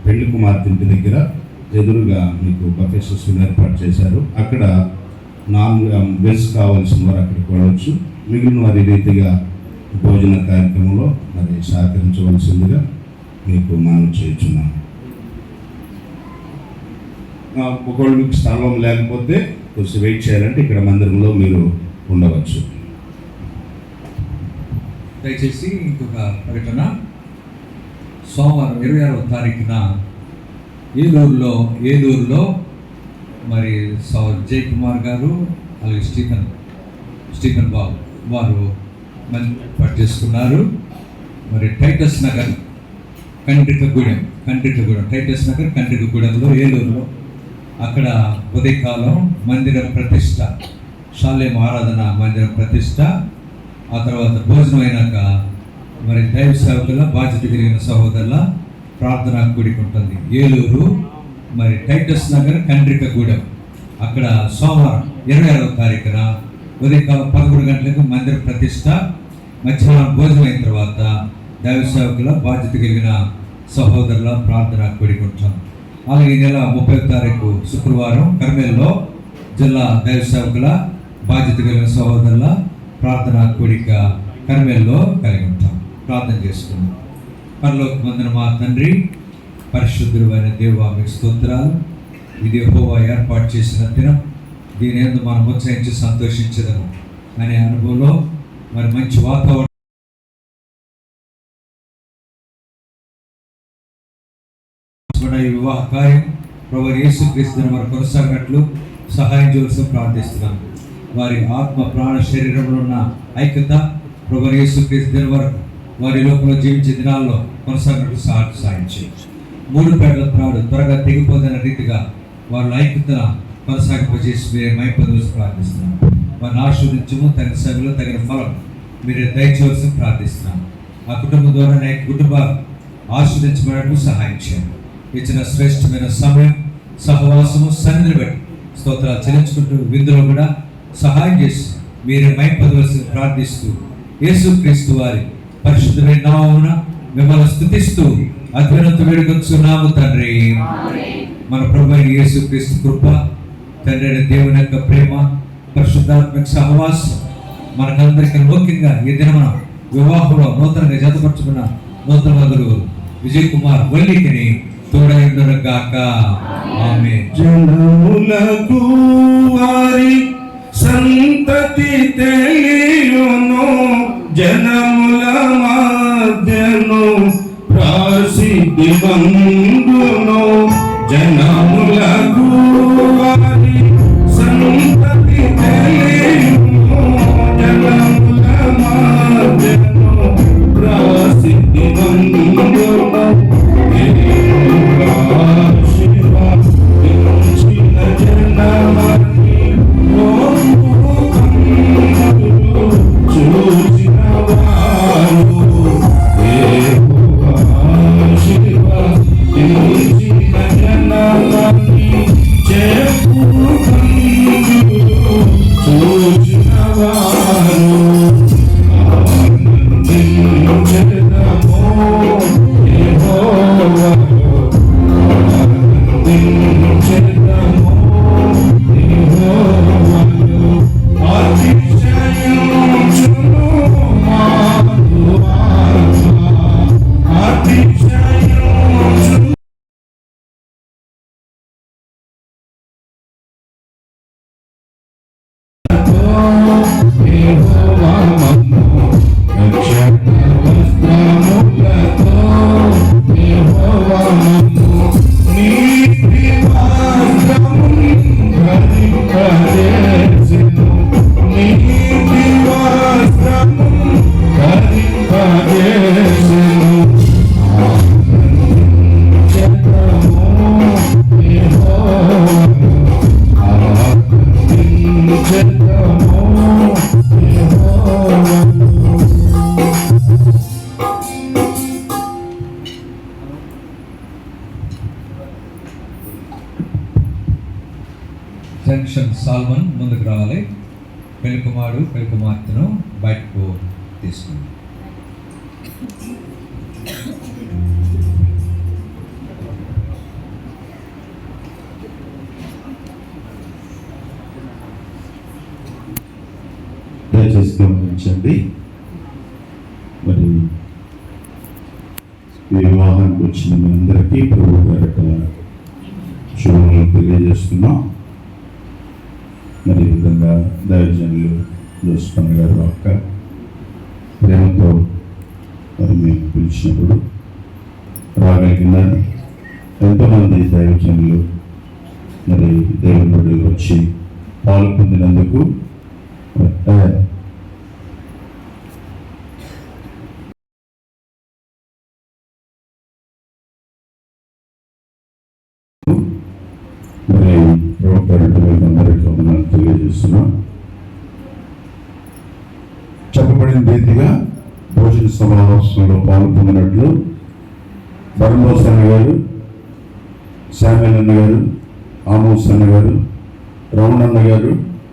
పెళ్లి కుమార్తె ఇంటి దగ్గర ఎదురుగా మీకు బఫే సిస్టమ్ ఏర్పాటు చేశారు. అక్కడ నాన్ వెజ్ కావాల్సిన వారు అక్కడికి వెళ్ళవచ్చు. మిగిలిన వారి రీతిగా భోజన కార్యక్రమంలో మరి సహకరించవలసిందిగా మీకు మనం చేయించున్నాను. ఒకవేళ మీకు స్థలం లేకపోతే కొంచెం వెయిట్ చేయాలంటే ఇక్కడ మందిరంలో మీరు ఉండవచ్చు. దయచేసి ఇంకొక ప్రకటన. సోమవారం 26వ తారీఖున ఏలూరులో మరి జయ్ కుమార్ గారు అలాగే స్టీఫెన్ బాబు వారు ఏర్పాటు చేసుకున్నారు. మరి టైటస్ నగర్ కండ్రికగూడెం టైటస్ నగర్ కండ్రికగూడెంలో ఏలూరులో అక్కడ ఉదయకాలం మందిర ప్రతిష్ట, షాలేం ఆరాధన మందిరం ప్రతిష్ట, ఆ తర్వాత భోజనం అయినాక మరి దైవ సేవకుల బాధ్యత కలిగిన సహోదరుల ప్రార్థన కూడిక ఉంటుంది. ఏలూరు మరి టైటస్ నగర్ కండ్రికగూడెం అక్కడ సోమవారం 26వ తారీఖున ఉదయకాలం 11 గంటలకు మందిర ప్రతిష్ట, మధ్యాహ్నం భోజనం అయిన తర్వాత దైవ సేవకుల బాధ్యత కలిగిన సహోదరుల ప్రార్థన కూడిక ఉంటాం. అలాగే ఈ నెల 30వ తారీఖు శుక్రవారం కర్మేల్లో జిల్లా దైవ సేవకుల బాధ్యత కలిగిన సహోదరుల ప్రార్థన కూడిక కర్మేల్లో కలిగి ఉంటాం. ప్రార్థన చేసుకున్నాం. పరలోకమందున మా తండ్రి, పరిశుద్ధుడైన దేవా మీకు స్తోత్రాలు. ఇది యెహోవా ఏర్పాటు చేసిన దినం, దీని యందు మనం ఉత్సహించి సంతోషించదము అనే అనుభవంలో మరి మంచి వాతావరణం ఈ వివాహ కార్యం ప్రభువు యేసుక్రీస్తుని వారు కొనసాగినట్లు సహాయం చేయవలసి ప్రార్థిస్తున్నాను. వారి ఆత్మ ప్రాణ శరీరంలో ఉన్న ఐక్యత ప్రభువు యేసుక్రీస్తు వరకు వారి లోపల జీవించే దినాల్లో కొనసాగినట్లు సాయం చేయండి. 3 పేటల త్రాడు త్వరగా తెగిపోతున్న రీతిగా వాళ్ళ ఐక్యతను కొనసాగింపజేసి మీరే మైపదవలసి ప్రార్థిస్తున్నాను. వారిని ఆశీర్వదించము, తగిన సేవలో తగిన ఫలం మీరే దయచేయవలసి ప్రార్థిస్తున్నాను. ఆ కుటుంబం ద్వారా అనేక కుటుంబాలు ఆశీర్వదించబడటం సహాయం చేయండి. ఇచ్చిన శ్రేష్టమైన సమయం, సహవాసము, సన్నిధిని బట్టి స్తోత్రాలు చెల్లించుకుంటూ విందులో కూడా సహాయం చేసి మీరే మైపదవలసి ప్రార్థిస్తూ యేసుక్రీస్తు వారి పరిశుద్ధమైన నామమున మిమ్మల్ని స్తుతిస్తూ అద్భుత వేడుకొచ్చున్నాము తండ్రి. మన ప్రభువైన యేసుక్రీస్తు కృప, తండ్రి అయిన దేవుని యొక్క ప్రేమ, పరిశుద్ధాత్మక సహవాసం మనకందరికీ ముఖ్యంగా ఈ దినమున వివాహంలో నూతనంగా జతపరచుకున్న నూతన వధువు విజయ్ కుమార్ వల్లికిని తోడైండును గాక. ఆమేన్. జనములకు వారి సంతతి తెలియును, జనముల మధ్యను ప్రసిద్ధి బంధును. జనములకు వారి సంతతి తెలియును, జనముల జంక్షన్ సాల్మన్ ముందుకు రావాలి. పెళ్లి కుమారుడు పెళ్లి కుమార్తెను బయటకు తీసుకుంది. దయచేసి గమనించండి. మరి ఈ వివాహానికి వచ్చిన మీ అందరికీ ప్రభు గారట శుభములు తెలియజేస్తున్నాం. మరి ఈ విధంగా దైవజనులు జోస్పన్న గారు అక్క ప్రేమతో మరి మేము పిలిచినప్పుడు రాగలిగినారు. ఎంతోమంది దైవజనులు మరి దేవుడి వచ్చి పాలు పొందినందుకు మరి అందరికీ తెలియజేస్తున్నాం. చెప్పబడిన రీతిగా భోజన సమావేశంలో పాల్గొన్నట్లు బర్మోస్ అన్న గారు, శామ్యుల్ అన్న గారు, ఆమోస్ అన్న గారు, రమణ అన్న గారు,